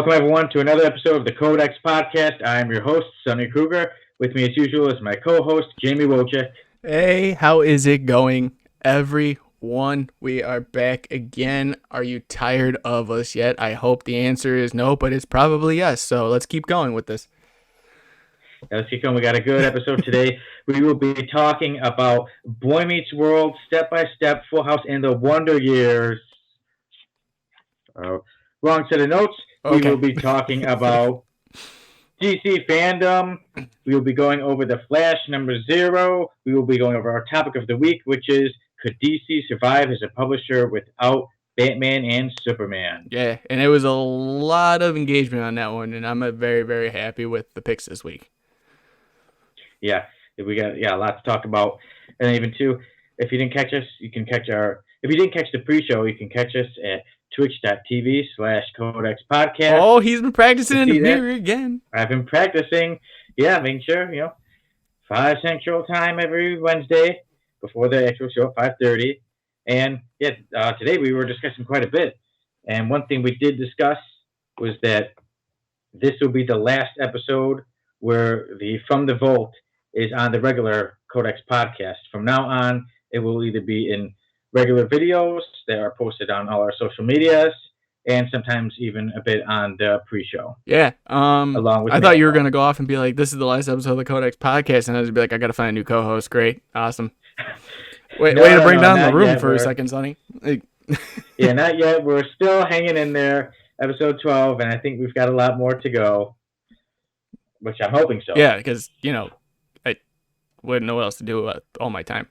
Welcome, everyone, to another episode of the Codex Podcast. I am your host, Sonny Kruger. With me, as usual, is my co-host, Jamie Wojcik. Hey, how is it going, everyone? We are back again. Are you tired of us yet? I hope the answer is no, but it's probably yes. So let's keep going with this. Let's keep going. We got a good episode today. We will be talking about Boy Meets World, Step by Step, Full House, and the Wonder Years. Wrong set of notes. Okay. We will be talking about DC fandom. We will be going over The Flash #0. We will be going over our topic of the week, which is, could DC survive as a publisher without Batman and Superman? Yeah, and it was a lot of engagement on that one, and I'm very, very happy with the picks this week. Yeah, we got a lot to talk about. And even too, if you didn't catch us, you can catch if you didn't catch the pre-show, you can catch us at twitch.tv/Codex Podcast. Oh, he's been practicing in the mirror again. I've been practicing. Yeah, making sure, 5 Central Time every Wednesday before the actual show at 5:30. And today we were discussing quite a bit. And one thing we did discuss was that this will be the last episode where the From the Vault is on the regular Codex Podcast. From now on, it will either be in regular videos that are posted on all our social medias, and sometimes even a bit on the pre-show. Yeah. Along with I thought you were going to go off and be like, this is the last episode of the Codex Podcast, and I was going to be like, I got to find a new co-host. Great. Awesome. Way to bring down the room for a second, Sonny. Yeah, not yet. We're still hanging in there. Episode 12, and I think we've got a lot more to go, which I'm hoping so. Yeah, because, I wouldn't know what else to do with all my time.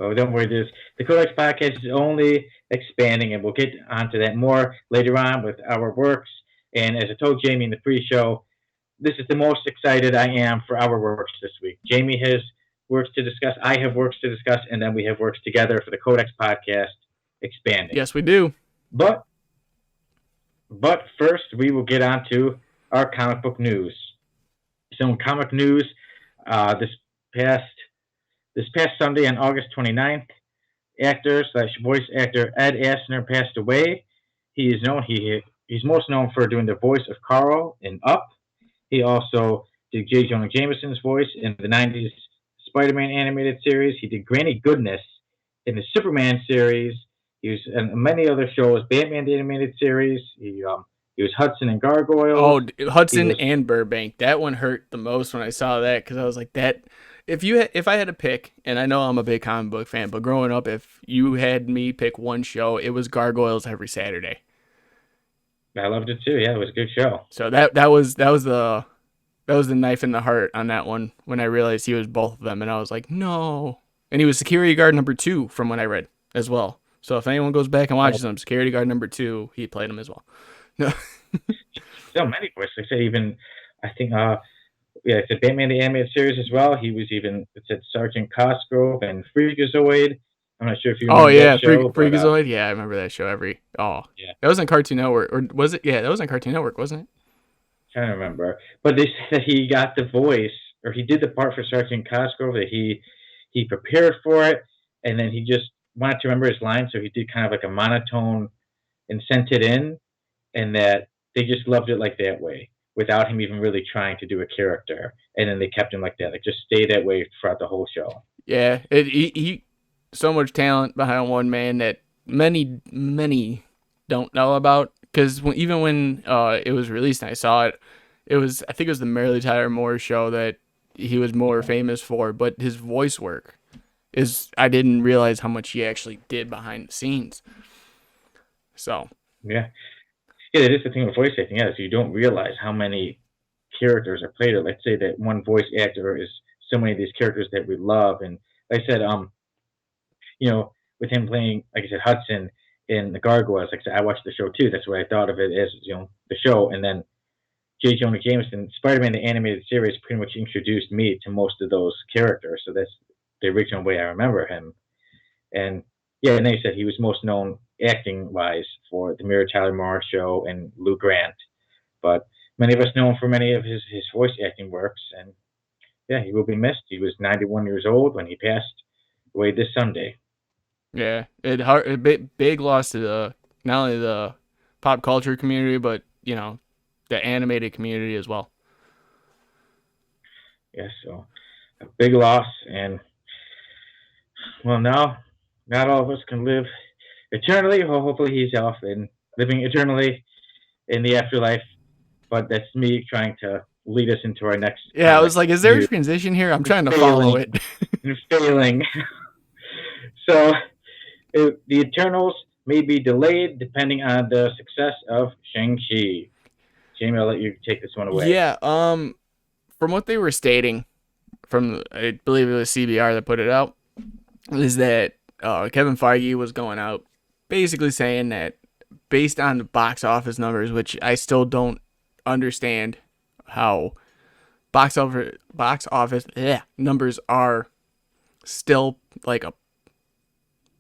Oh, don't worry. The Codex Podcast is only expanding, and we'll get onto that more later on with our works. And as I told Jamie in the pre-show, this is the most excited I am for our works this week. Jamie has works to discuss, I have works to discuss, and then we have works together for the Codex Podcast expanding. Yes, we do. But first, we will get on to our comic book news. So in comic news, this past Sunday on August 29th, actor/voice actor Ed Asner passed away. He's most known for doing the voice of Carl in Up. He also did J. Jonah Jameson's voice in the 90s Spider-Man animated series. He did Granny Goodness in the Superman series. He was in many other shows, Batman the animated series. He was Hudson and Gargoyle. Oh, Hudson and Burbank. That one hurt the most when I saw that, because I was like, that. If I had to pick, and I know I'm a big comic book fan, but growing up, if you had me pick one show, it was Gargoyles every Saturday. I loved it too. Yeah, it was a good show. So that was the knife in the heart on that one when I realized he was both of them, and I was like, no. And he was security guard number 2 from what I read as well. So if anyone goes back and watches him, security guard number 2, he played him as well. No. So many voices. Like I said, even I think it's a Batman the animated series as well. He was even, it said Sergeant Cosgrove and Freakazoid. I'm not sure if you remember that show. Freakazoid. Yeah, I remember that show yeah. That was on Cartoon Network, or was it? Yeah, that was on Cartoon Network, wasn't it? I don't remember. But they said that he got the voice, or he did the part for Sergeant Cosgrove, that he prepared for it, and then he just wanted to remember his lines, so he did kind of like a monotone and sent it in, and that they just loved it like that way, without him even really trying to do a character. And then they kept him like that, like just stay that way throughout the whole show. Yeah, he so much talent behind one man that many don't know about. Because even when it was released and I saw it, I think it was the Mary Tyler Moore show that he was more famous for. But his voice work I didn't realize how much he actually did behind the scenes. So yeah, that is the thing with voice acting. Yeah, so you don't realize how many characters are played. Or let's say that one voice actor is so many of these characters that we love. And like I said, with him playing, like I said, Hudson in the Gargoyles, like I said, I watched the show too. That's what I thought of it as, the show. And then J. Jonah Jameson, Spider-Man the animated series, pretty much introduced me to most of those characters. So that's the original way I remember him. And yeah, and they said he was most known acting-wise for the Mary Tyler Moore show and Lou Grant. But many of us know him for many of his voice acting works. And yeah, he will be missed. He was 91 years old when he passed away this Sunday. Yeah, big loss to not only the pop culture community, but the animated community as well. Yeah, so a big loss, and well, now not all of us can live eternally. Well, hopefully, he's off and living eternally in the afterlife. But that's me trying to lead us into our next Yeah, I comic was like, is there a news. transition here? I'm And trying to follow failing it. and failing. So the Eternals may be delayed depending on the success of Shang-Chi. Jamie, I'll let you take this one away. Yeah, from what they were stating, from I believe it was CBR that put it out, is that Kevin Feige was going out basically saying that based on the box office numbers, which I still don't understand how box office numbers are still like a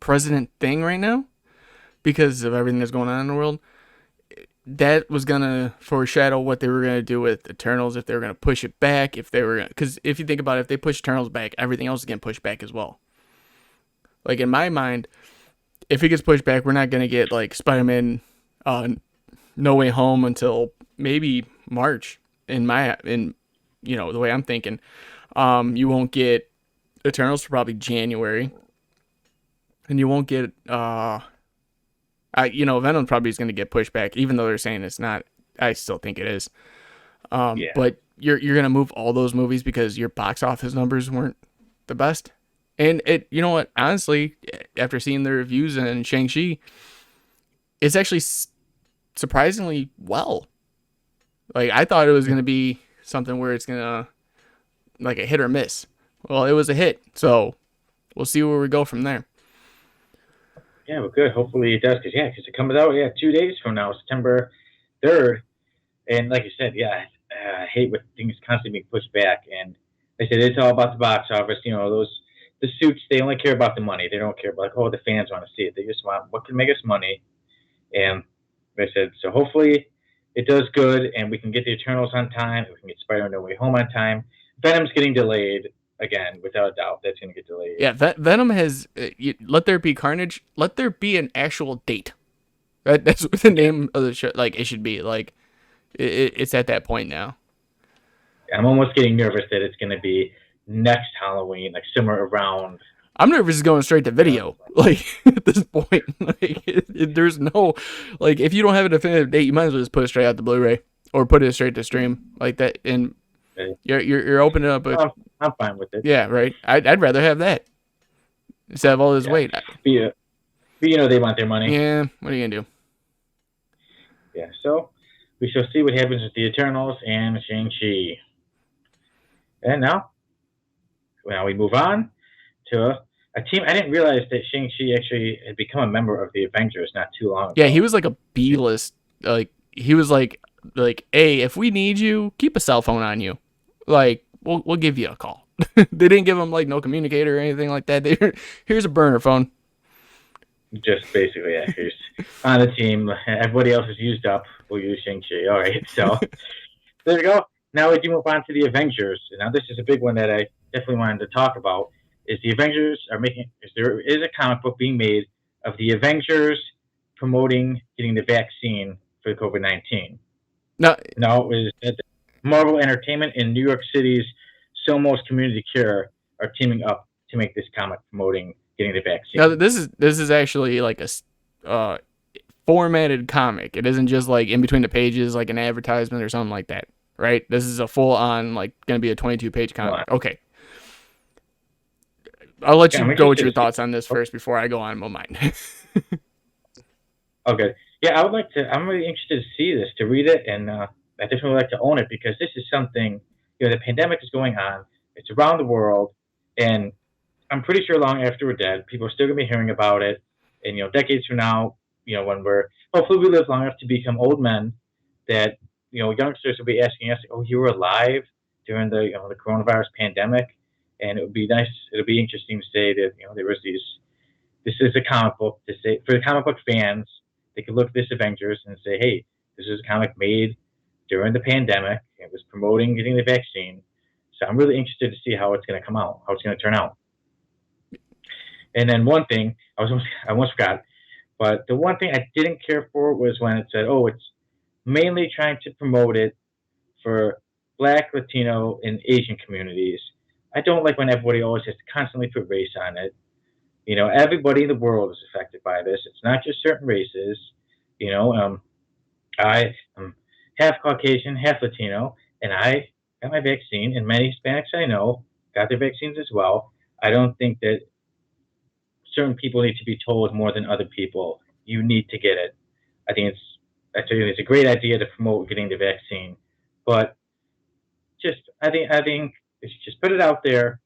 president thing right now because of everything that's going on in the world. That was gonna foreshadow what they were gonna do with Eternals, if they were gonna push it back, if they were, because if you think about it, if they push Eternals back, everything else is getting pushed back as well. Like in my mind, if it gets pushed back, we're not gonna get like Spider-Man, No Way Home until maybe March. In the way I'm thinking, you won't get Eternals for probably January, and you won't get Venom probably is going to get pushed back, even though they're saying it's not. I still think it is. Yeah. But you're going to move all those movies because your box office numbers weren't the best. And you know what? Honestly, after seeing the reviews in Shang-Chi, it's actually surprisingly well. Like, I thought it was going to be something where it's going to, like, a hit or miss. Well, it was a hit. So we'll see where we go from there. Yeah, well, good. Hopefully it does, because it comes out 2 days from now, September 3rd, and like you said, I hate when things constantly being pushed back. And like I said, it's all about the box office. The suits, they only care about the money. They don't care about the fans want to see it. They just want what can make us money. And like I said, so hopefully it does good, and we can get the Eternals on time. We can get Spider-Man No Way Home on time. Venom's getting delayed again, without a doubt. That's going to get delayed. Yeah, Venom has Let There Be Carnage. Let there be an actual date. That's what the name of the show. Like, it should be. Like, it's at that point now. I'm almost getting nervous that it's going to be next Halloween, like somewhere around. I'm nervous it's going straight to video. Like, at this point, like, there's no, like, if you don't have a definitive date, you might as well just put it straight out to Blu-ray or put it straight to stream like that. And you're opening up. I'm fine with it. Yeah, right. I'd rather have that instead of all this wait. But they want their money. Yeah, what are you gonna do? Yeah, so we shall see what happens with the Eternals and Shang-Chi. And now we move on to a team. I didn't realize that Shang-Chi actually had become a member of the Avengers not too long ago. Yeah, he was like a B-list. Like, he was like, hey, if we need you, keep a cell phone on you. Like, we'll give you a call. They didn't give him like no communicator or anything like that. Here's a burner phone. Just basically, here's on the team. Everybody else is used up. We'll use Shang-Chi. All right, so there we go. Now we do move on to the Avengers. Now this is a big one that I definitely wanted to talk about. Is the Avengers there is a comic book being made of the Avengers promoting getting the vaccine for COVID-19. No, it was at Marvel Entertainment in New York City's Somos Community Care are teaming up to make this comic promoting getting the vaccine. Now this is actually like a formatted comic. It isn't just like in between the pages like an advertisement or something like that, right? This is a full on like going to be a 22-page comic. Okay. I'll let you go with your thoughts on this first before I go on with mine. Okay. Yeah, I'm really interested to see this, to read it, and I definitely would like to own it, because this is something, the pandemic is going on. It's around the world, and I'm pretty sure long after we're dead, people are still going to be hearing about it. And, decades from now, when hopefully we live long enough to become old men, that, youngsters will be asking us, oh, you were alive during the coronavirus pandemic. And it would be nice, it'll be interesting to say that, there was this is a comic book, to say, for the comic book fans, they could look at this Avengers and say, hey, this is a comic made during the pandemic. It was promoting getting the vaccine. So I'm really interested to see how it's going to come out, how it's going to turn out. And then one thing, I almost forgot, But the one thing I didn't care for was when it said, "Oh, it's mainly trying to promote it for Black, Latino, and Asian communities." I don't like when everybody always has to constantly put race on it. Everybody in the world is affected by this. It's not just certain races. You know, I am half Caucasian, half Latino, and I got my vaccine, and many Hispanics I know got their vaccines as well. I don't think that certain people need to be told more than other people, you need to get it. I think it's a great idea to promote getting the vaccine, but I think it's just put it out there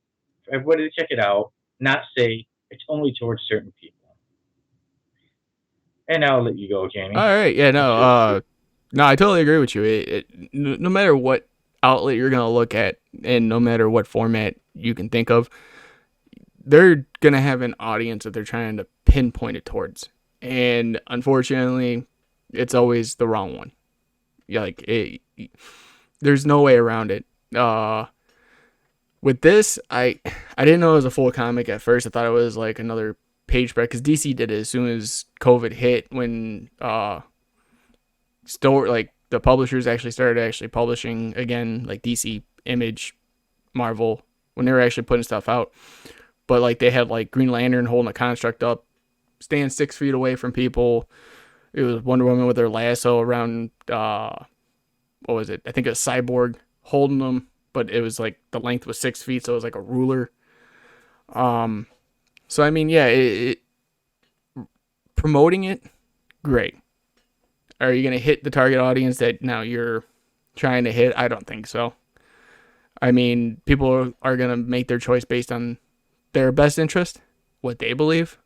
for everybody to check it out, not say it's only towards certain people. And I'll let you go, All Jamie. right, yeah, no, I totally agree with you. No matter what outlet you're gonna look at, and no matter what format you can think of, they're gonna have an audience that they're trying to pinpoint it towards, and unfortunately, it's always the wrong one. Yeah, there's no way around it. With this, I didn't know it was a full comic at first. I thought it was like another page spread because DC did it as soon as COVID hit, when the publishers actually started publishing again, like DC, Image, Marvel, when they were actually putting stuff out. But like they had like Green Lantern holding a construct up, staying 6 feet away from people. It was Wonder Woman with her lasso around. What was it? I think it was Cyborg holding them, but it was like the length was 6 feet, so it was like a ruler. So I mean, yeah, promoting it, great. Are you gonna hit the target audience that now you're trying to hit? I don't think so. I mean, people are gonna make their choice based on their best interest, what they believe.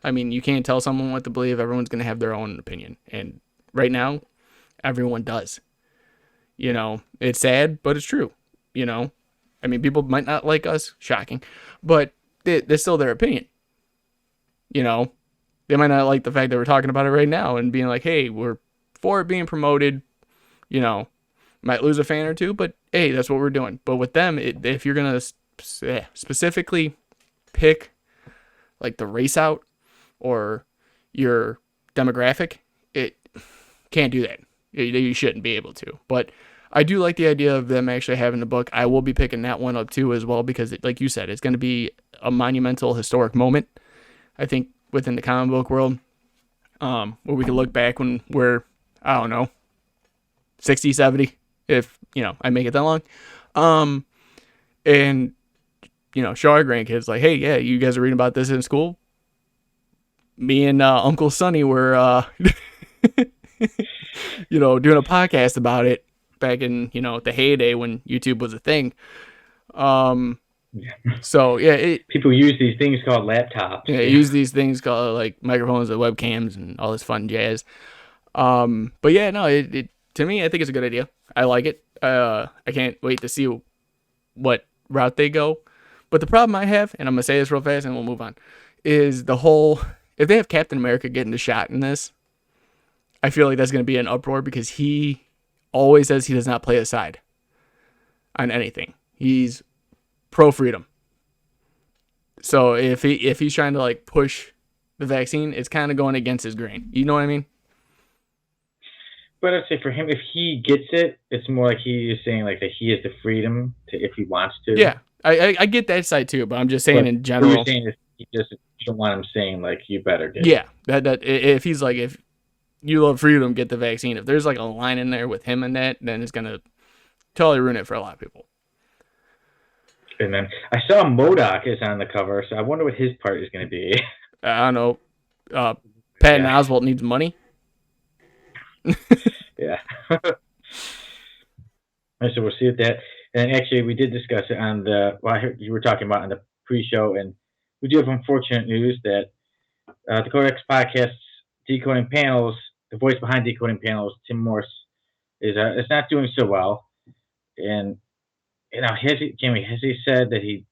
I mean, you can't tell someone what to believe. Everyone's gonna have their own opinion, and right now, everyone does. It's sad, but it's true. I mean, people might not like us, shocking, but it's still their opinion. They might not like the fact that we're talking about it right now and being like, hey, we're for it being promoted. Might lose a fan or two, but hey, that's what we're doing. But with them, if you're going to specifically pick like the race out or your demographic, it can't do that. You shouldn't be able to. But I do like the idea of them actually having the book. I will be picking that one up too as well because, like you said, it's going to be a monumental, historic moment, I think, within the comic book world, where we can look back when we're, I don't know, 60, 70, if, I make it that long. And, show our grandkids, like, hey, yeah, you guys are reading about this in school? Me and Uncle Sonny were, doing a podcast about it back in, the heyday when YouTube was a thing. So yeah, people use these things called laptops. Yeah, use these things called like microphones and webcams and all this fun jazz. But yeah, no, it to me, I think it's a good idea. I like it. I can't wait to see what route they go. But the problem I have, and I'm gonna say this real fast and we'll move on, is the whole, if they have Captain America getting the shot in this, I feel like that's gonna be an uproar because he always says he does not play a side on anything. He's pro freedom. So if he's trying to like push the vaccine, it's kind of going against his grain. You know what I mean? But I'd say for him, if he gets it, it's more like he is saying like that he has the freedom to if he wants to. Yeah, I get that side too, but I'm just saying in general. What you're saying is you don't want him saying like you better get it. Yeah, that if he's like, if you love freedom, get the vaccine. If there's like a line in there with him and that, then it's gonna totally ruin it for a lot of people. And then I saw MODOK is on the cover, so I wonder what his part is going to be. I don't know. Patton Oswalt needs money. Yeah. So we'll see what that. And actually, we did discuss it on the. Well, I heard you were talking about on the pre-show, and we do have unfortunate news that the Codex Podcast's Decoding Panels, the voice behind Decoding Panels, Tim Morse, is not doing so well, and. Has he said that he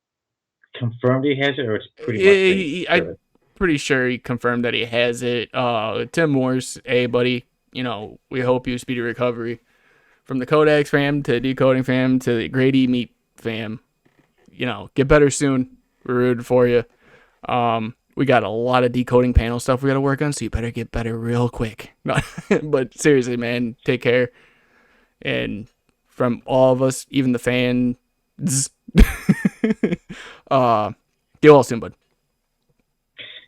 confirmed he has it, or it's pretty much? I'm pretty sure he confirmed that he has it. Tim Morse, hey buddy, we hope you speedy recovery. From the Codex fam to Decoding fam to the Grady Meat fam, get better soon. We're rooting for you. we got a lot of decoding panel stuff we got to work on, so you better get better real quick. No, but seriously, man, take care. And from all of us, even the fans, get well soon, bud.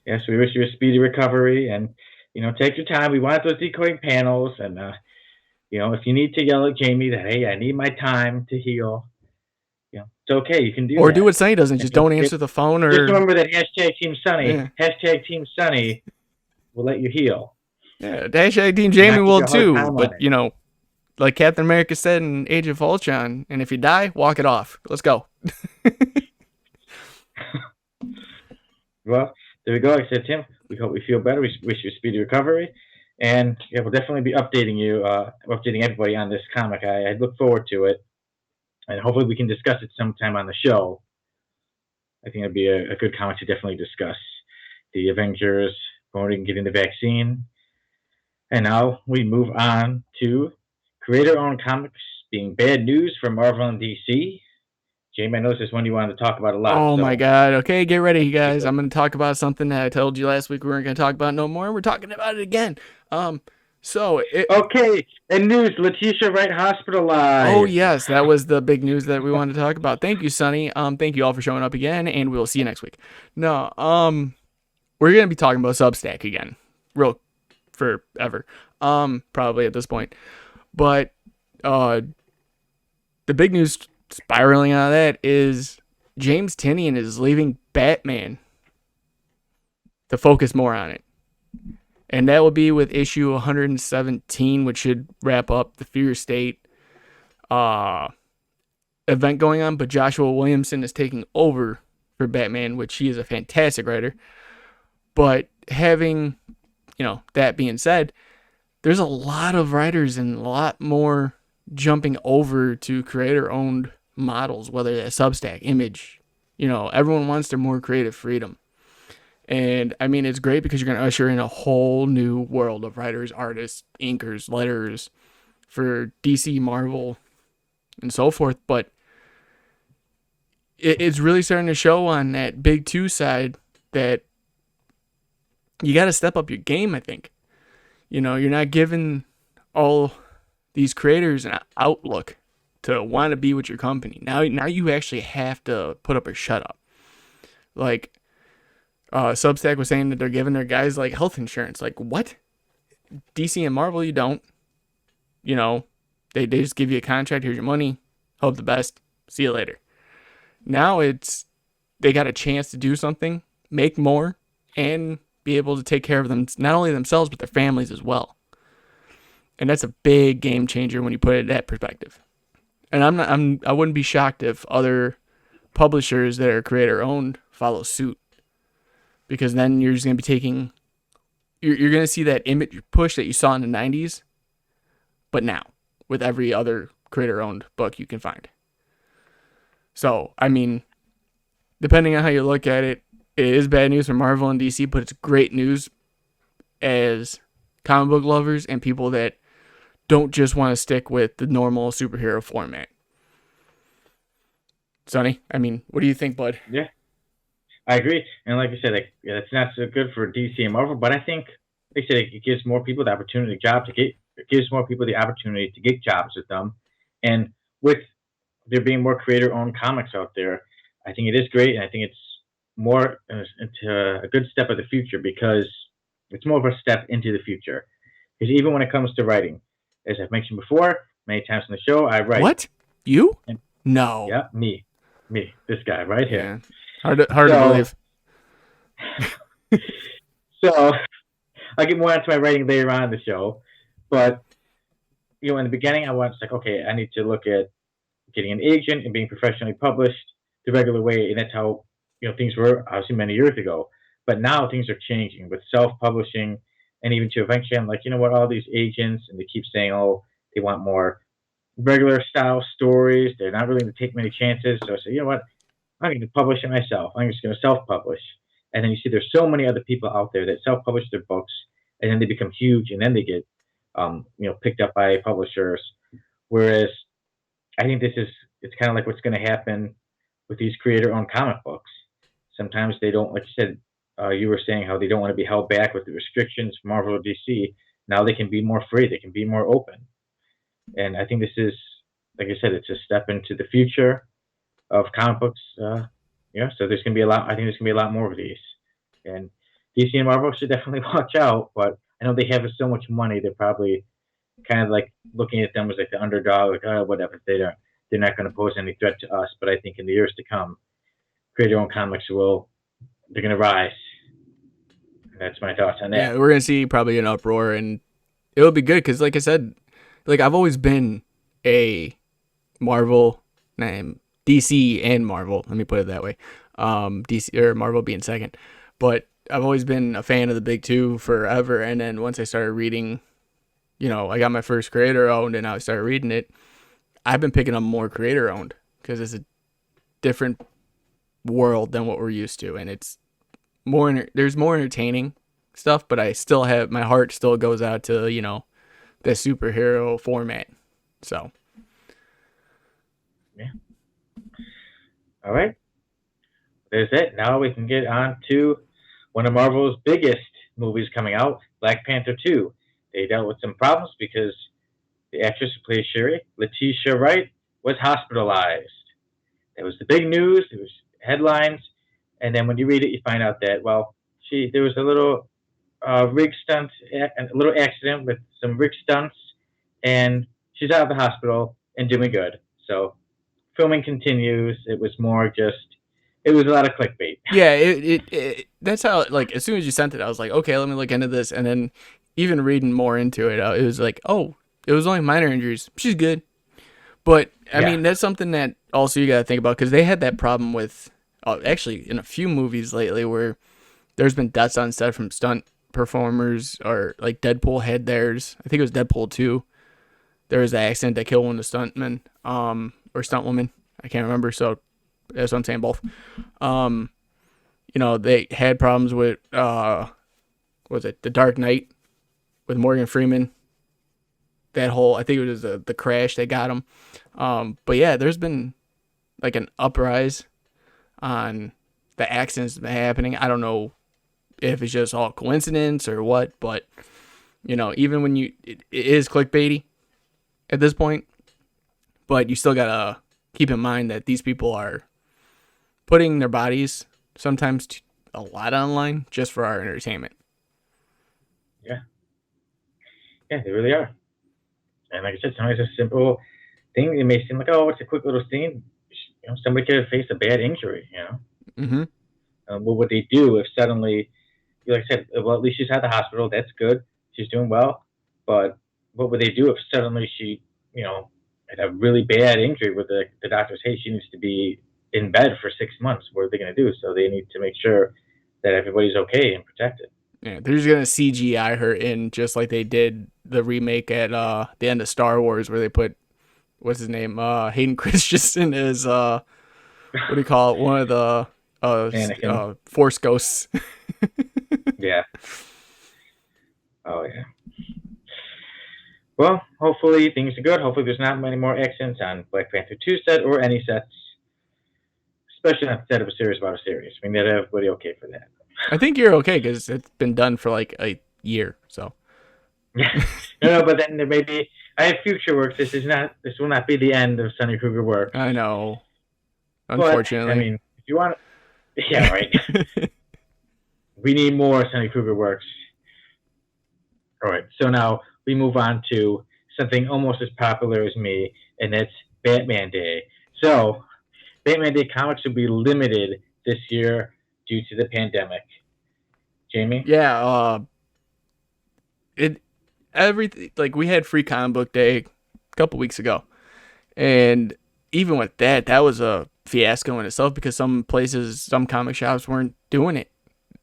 Yes, we wish you a speedy recovery, and take your time. We want those decoding panels, and if you need to yell at Jamie that, hey, I need my time to heal, it's okay. You can do Or that. do what Sunny does and just don't Just answer the phone. Or just remember that hashtag Team Sunny, yeah, hashtag Team Sunny will let you heal. yeah, hashtag Team Jamie Not give will you a hard too. time on But it. like Captain America said in Age of Ultron, and if you die, walk it off. Let's go. Well, there we go. Like I said, Tim, we hope we feel better. We wish you a speedy recovery. And yeah, we'll definitely be updating you, updating everybody on this comic. I look forward to it. And hopefully we can discuss it sometime on the show. I think it'd be a good comic to definitely discuss. The Avengers promoting getting the vaccine. And now we move on to creator-owned comics being bad news for Marvel and DC. Jamie, I know this is one you wanted to talk about a lot. Oh my So God. Okay, get ready, you guys. I'm going to talk about something that I told you last week we weren't going to talk about no more. We're talking about it again. Okay, and news: Letitia Wright Oh hospitalized. yes, that was the big news that we wanted to talk about. Thank you, Sonny. Thank you all for showing up again, and we'll see you next week. No, we're gonna be talking about Substack again, real forever. Probably at this point, but the big news spiraling out of that is James Tinian is leaving Batman to focus more on it. And that will be with issue 117, which should wrap up the Fear State event going on. But Joshua Williamson is taking over for Batman, which he is a fantastic writer. But having, that being said, there's a lot of writers and a lot more jumping over to creator-owned models, whether that's Substack, Image. Everyone wants their more creative freedom. And I mean, it's great because you're going to usher in a whole new world of writers, artists, inkers, letters for DC, Marvel, and so forth. But it's really starting to show on that Big Two side that you got to step up your game, I think. You're not giving all these creators an outlook to want to be with your company. Now you actually have to put up or shut up. Like, Substack was saying that they're giving their guys like health insurance. Like, what? DC and Marvel, you don't. They just give you a contract. Here's your money. Hope the best. See you later. Now they got a chance to do something, make more, and be able to take care of them, not only themselves but their families as well. And that's a big game changer when you put it in that perspective. And I wouldn't be shocked if other publishers that are creator owned follow suit. Because then you're just going to be taking, you're going to see that image push that you saw in the 90s, but now with every other creator-owned book you can find. So, I mean, depending on how you look at it, it is bad news for Marvel and DC, but it's great news as comic book lovers and people that don't just want to stick with the normal superhero format. Sonny, I mean, what do you think, bud? Yeah. I agree, and like I said, it's not so good for DC and Marvel, but I think, like I said, it gives more people the opportunity it gives more people the opportunity to get jobs with them, and with there being more creator-owned comics out there, I think it is great, and I think it's more into a good step of the future because it's more of a step into the future. Because even when it comes to writing, as I've mentioned before many times on the show, I write. What? You? And, no. Yeah, me, this guy right here. Yeah. Hard to believe. So I'll get more into my writing later on in the show. But, in the beginning, I was like, okay, I need to look at getting an agent and being professionally published the regular way. And that's how, things were obviously many years ago. But now things are changing with self-publishing. And even to eventually, I'm like, you know what, all these agents, and they keep saying, oh, they want more regular style stories. They're not willing to take many chances. So I say, you know what, I'm going to publish it myself. I'm just going to self-publish. And then you see there's so many other people out there that self-publish their books, and then they become huge, and then they get, picked up by publishers. Whereas I think it's kind of like what's going to happen with these creator-owned comic books. Sometimes they don't, like you said, you were saying how they don't want to be held back with the restrictions from Marvel or DC. Now they can be more free. They can be more open. And I think this is, like I said, it's a step into the future of comic books. So there's gonna be a lot. I think there's gonna be a lot more of these. And DC and Marvel should definitely watch out. But I know they have so much money. They're probably kind of like looking at them as like the underdog, like, oh, whatever. They're not going to pose any threat to us. But I think in the years to come, create your own comics they're going to rise. And that's my thoughts on that. Yeah, we're gonna see probably an uproar, and it'll be good because, like I said, like I've always been a Marvel, DC and Marvel. Let me put it that way. DC or Marvel being second, but I've always been a fan of the big two forever. And then once I started reading, I got my first creator owned, and I started reading it. I've been picking up more creator owned because it's a different world than what we're used to, and it's there's more entertaining stuff, but I still have my heart still goes out to the superhero format. So yeah. All right. There's it. Now we can get on to one of Marvel's biggest movies coming out, Black Panther 2. They dealt with some problems because the actress who plays Shuri, Letitia Wright, was hospitalized. That was the big news. It was headlines. And then when you read it, you find out that, there was a little rig stunt, a little accident with some rig stunts, and she's out of the hospital and doing good. So filming continues. It was it was a lot of clickbait. yeah, it that's how, like, as soon as you sent it, I was like, okay, let me look into this. And then even reading more into it, it was like, oh, it was only minor injuries. She's good. But I mean, that's something that also you got to think about, because they had that problem with actually in a few movies lately where there's been deaths on set from stunt performers, or like Deadpool had theirs. I think it was Deadpool 2. There was an accident that killed one of the stuntmen, or stunt woman. I can't remember. So that's what I'm saying, both. They had problems with, was it The Dark Knight with Morgan Freeman? That whole, I think it was the crash that got him. But yeah, there's been like an uprise on the accidents that have been happening. I don't know if it's just all coincidence or what, but even when it is clickbaity at this point, but you still gotta keep in mind that these people are putting their bodies sometimes a lot online just for our entertainment. Yeah, they really are. And like I said, sometimes it's a simple thing. It may seem like, oh, it's a quick little scene. Somebody could have faced a bad injury. Mm-hmm. What would they do if suddenly, like I said, well, at least she's at the hospital. That's good. She's doing well. But what would they do if suddenly she, had a really bad injury where the doctors, hey, she needs to be in bed for 6 months? What are they going to do? So they need to make sure that everybody's okay and protected. Yeah, they're just gonna CGI her in just like they did the remake at the end of Star Wars, where they put, what's his name, Hayden Christensen as what do you call it, one of the Force ghosts. Yeah. Oh yeah. Well, hopefully things are good. Hopefully there's not many more accidents on Black Panther 2 set or any sets, especially not the set of a series about a series. I mean, that everybody okay for that. I think you're okay because it's been done for like a year, so. No, but then there may be. I have future work. This will not be the end of Sonny Kruger work. I know. Unfortunately. But, I mean, if you want, yeah, right. We need more Sonny Kruger works. All right, so now we move on to something almost as popular as me, and that's Batman Day. So, Batman Day comics will be limited this year due to the pandemic. Jamie? Yeah, everything, like, we had free comic book day a couple weeks ago, and even with that was a fiasco in itself, because some comic shops weren't doing it.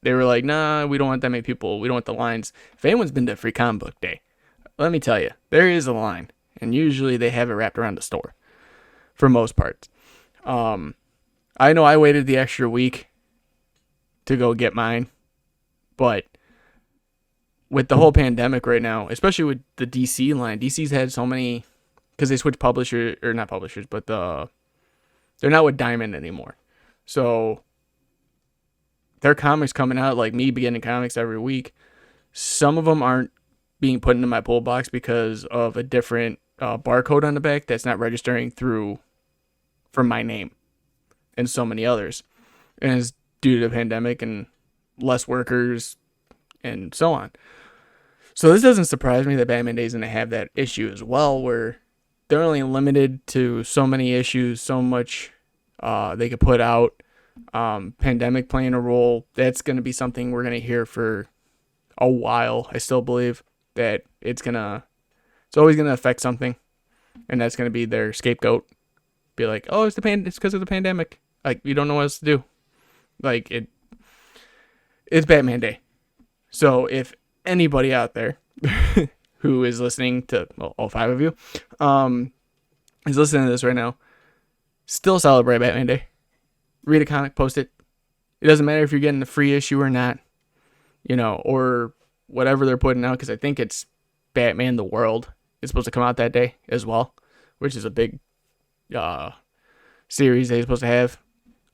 They were like, nah, we don't want that many people, we don't want the lines. If anyone's been to free comic book day, let me tell you, there is a line, and usually they have it wrapped around the store for most parts. I know I waited the extra week to go get mine, but with the whole pandemic right now, especially with the DC line, DC's had so many, because they switched publishers, or not publishers, but they're not with Diamond anymore. So their comics coming out, like me beginning comics every week, some of them aren't being put into my pull box because of a different barcode on the back that's not registering through from my name and so many others. And it's due to the pandemic and less workers and so on. So this doesn't surprise me that Batman Day is going to have that issue as well, where they're only limited to so many issues, so much they could put out. Pandemic playing a role, that's going to be something we're going to hear for a while. I still believe that it's always going to affect something, and that's going to be their scapegoat. Be like, oh, it's because of the pandemic. Like, we don't know what else to do. Like, it's Batman Day. So if anybody out there who is listening to, well, all 5 of you, is listening to this right now, still celebrate Batman Day. Read a comic, post it. It doesn't matter if you're getting a free issue or not, or whatever they're putting out, because I think it's Batman the World is supposed to come out that day as well, which is a big series they're supposed to have.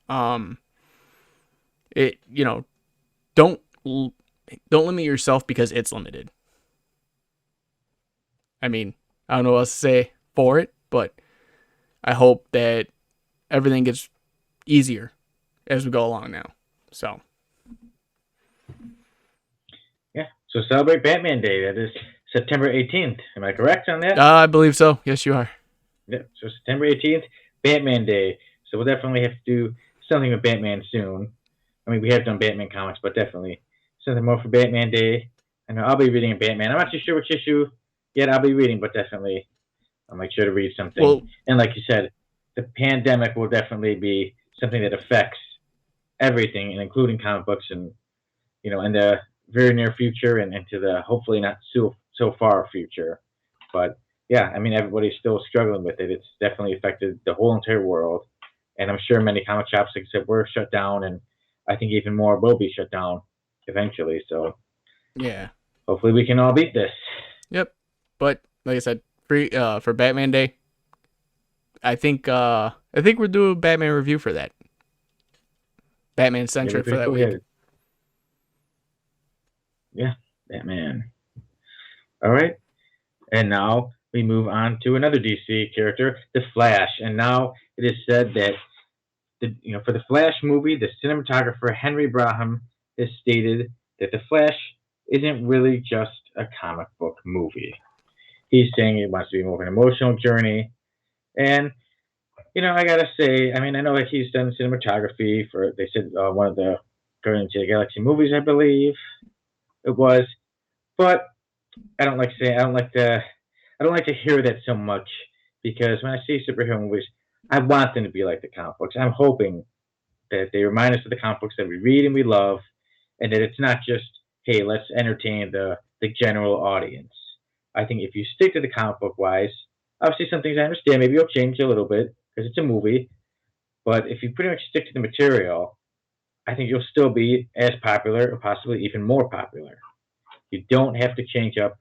Don't limit yourself because it's limited. I mean, I don't know what else to say for it, but I hope that everything gets easier as we go along now. So yeah, so celebrate Batman Day. That is September 18th. Am I correct on that? I believe so. Yes, you are. Yeah, so September 18th, Batman Day. So we'll definitely have to do something with Batman soon. I mean, we have done Batman comics, but definitely something more for Batman Day. I know I'll be reading a Batman. I'm not too sure which issue yet I'll be reading, but definitely I'll make sure to read something. Well, and like you said, the pandemic will definitely be something that affects everything, and including comic books, and in the very near future and into the hopefully not so far future. But yeah, I mean, everybody's still struggling with it. It's definitely affected the whole entire world, and I'm sure many comic shops, like I said, were shut down, and I think even more will be shut down eventually. So yeah, hopefully we can all beat this. Yep. But like I said, free for Batman Day. I think we'll do a Batman review for that. Batman centric for that week. Yeah, Batman. All right, and now we move on to another DC character, the Flash. And now it is said that for the Flash movie, the cinematographer Henry Braham has stated that the Flash isn't really just a comic book movie. He's saying it wants to be more of an emotional journey. And, I gotta say, I mean, I know that he's done cinematography for, they said, one of the Guardians of the Galaxy movies, I believe it was. But I don't like to hear that so much, because when I see superhero movies, I want them to be like the comic books. I'm hoping that they remind us of the comic books that we read and we love, and that it's not just, hey, let's entertain the general audience. I think if you stick to the comic book wise, obviously some things I understand, maybe you'll change a little bit because it's a movie, but if you pretty much stick to the material, I think you'll still be as popular, or possibly even more popular. You don't have to change up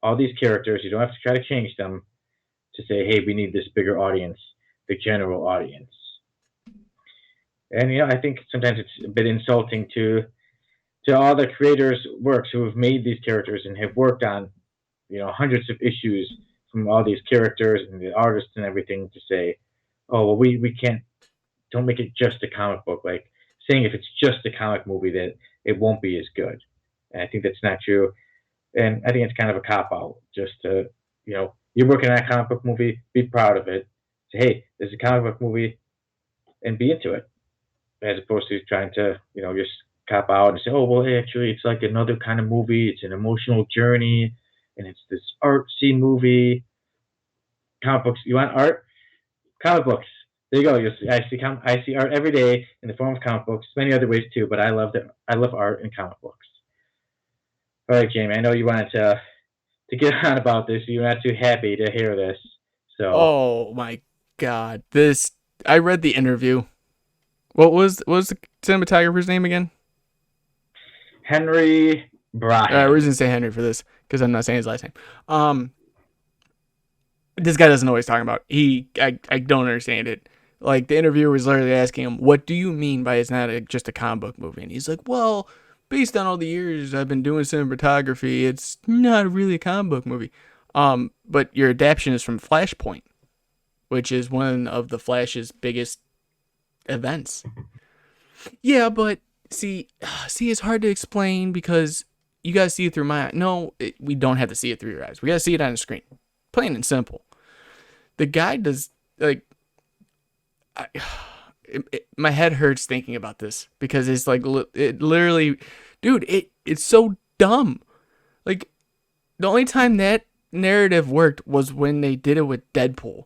all these characters. You don't have to try to change them to say, hey, we need this bigger audience, the general audience. And I think sometimes it's a bit insulting to all the creators' works who have made these characters and have worked on hundreds of issues from all these characters and the artists and everything, to say, oh, well, we can't, don't make it just a comic book. Like saying if it's just a comic movie that it won't be as good. And I think that's not true. And I think it's kind of a cop-out, just to, you're working on a comic book movie, be proud of it. Say, hey, there's a comic book movie, and be into it. As opposed to trying to, just cop out and say, oh, well, actually, it's like another kind of movie. It's an emotional journey, and it's this artsy movie. Comic books, you want art? Comic books. There you go. I see art every day in the form of comic books. Many other ways too, but I love art and comic books. All right, Jamie. I know you wanted to get on about this. You're not too happy to hear this. So. Oh my God! I read the interview. What was the cinematographer's name again? Henry Braham. I was gonna say Henry for this because I'm not saying his last name. This guy doesn't know what he's talking about. I don't understand it. Like, the interviewer was literally asking him, what do you mean by it's not just a comic book movie? And he's like, well, based on all the years I've been doing cinematography, it's not really a comic book movie. But your adaptation is from Flashpoint, which is one of the Flash's biggest events. Yeah, but see, it's hard to explain because you gotta see it through my eyes. No, we don't have to see it through your eyes. We gotta see it on the screen. Plain and simple. The guy does, like, my head hurts thinking about this because it's like, it literally, dude, it's so dumb. Like, the only time that narrative worked was when they did it with Deadpool.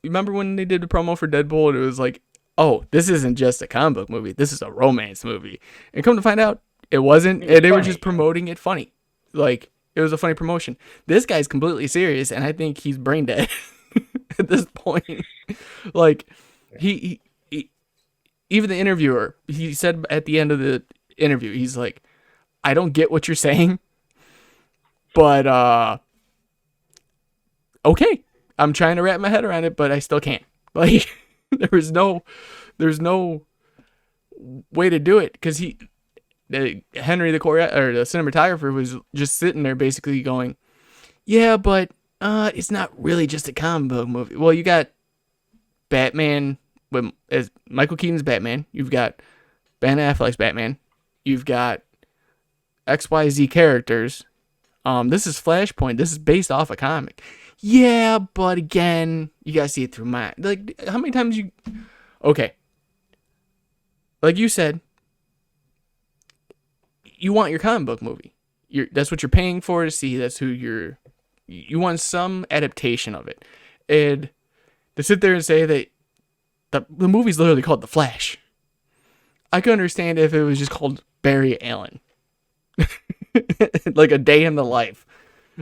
Remember when they did the promo for Deadpool and it was like, oh, this isn't just a comic book movie, this is a romance movie. And come to find out, it wasn't. And they were just promoting it funny. Like, it was a funny promotion. This guy's completely serious, and I think he's brain dead at this point. Like, he even the interviewer, he said at the end of the interview, he's like, I don't get what you're saying, but okay, I'm trying to wrap my head around it, but I still can't. Like, there's no way to do it because Henry the cinematographer was just sitting there basically going, yeah, but it's not really just a comic book movie. Well, you got Batman as Michael Keaton's Batman. You've got Ben Affleck's Batman. You've got XYZ characters. This is Flashpoint. This is based off a comic. Yeah, but again, you gotta see it through my, like, how many times you, okay, like you said, you want your comic book movie. That's what you're paying for to see. That's who you want some adaptation of it. And to sit there and say that the movie's literally called The Flash, I could understand if it was just called Barry Allen. Like a day in the life.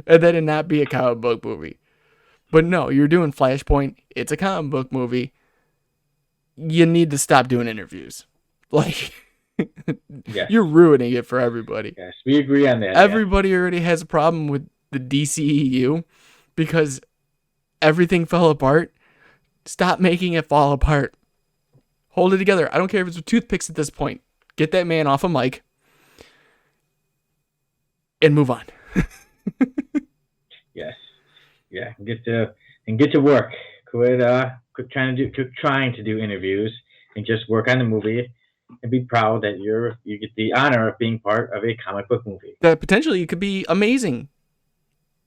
And that would not be a comic book movie. But no, you're doing Flashpoint. It's a comic book movie. You need to stop doing interviews. Like, yeah. You're ruining it for everybody. Yes, we agree on that. Everybody already has a problem with the DCEU because everything fell apart. Stop making it fall apart. Hold it together. I don't care if it's with toothpicks at this point. Get that man off a mic and move on. Yes. Yeah. Get to work. Quit trying to do interviews and just work on the movie and be proud that you get the honor of being part of a comic book movie. That potentially it could be amazing.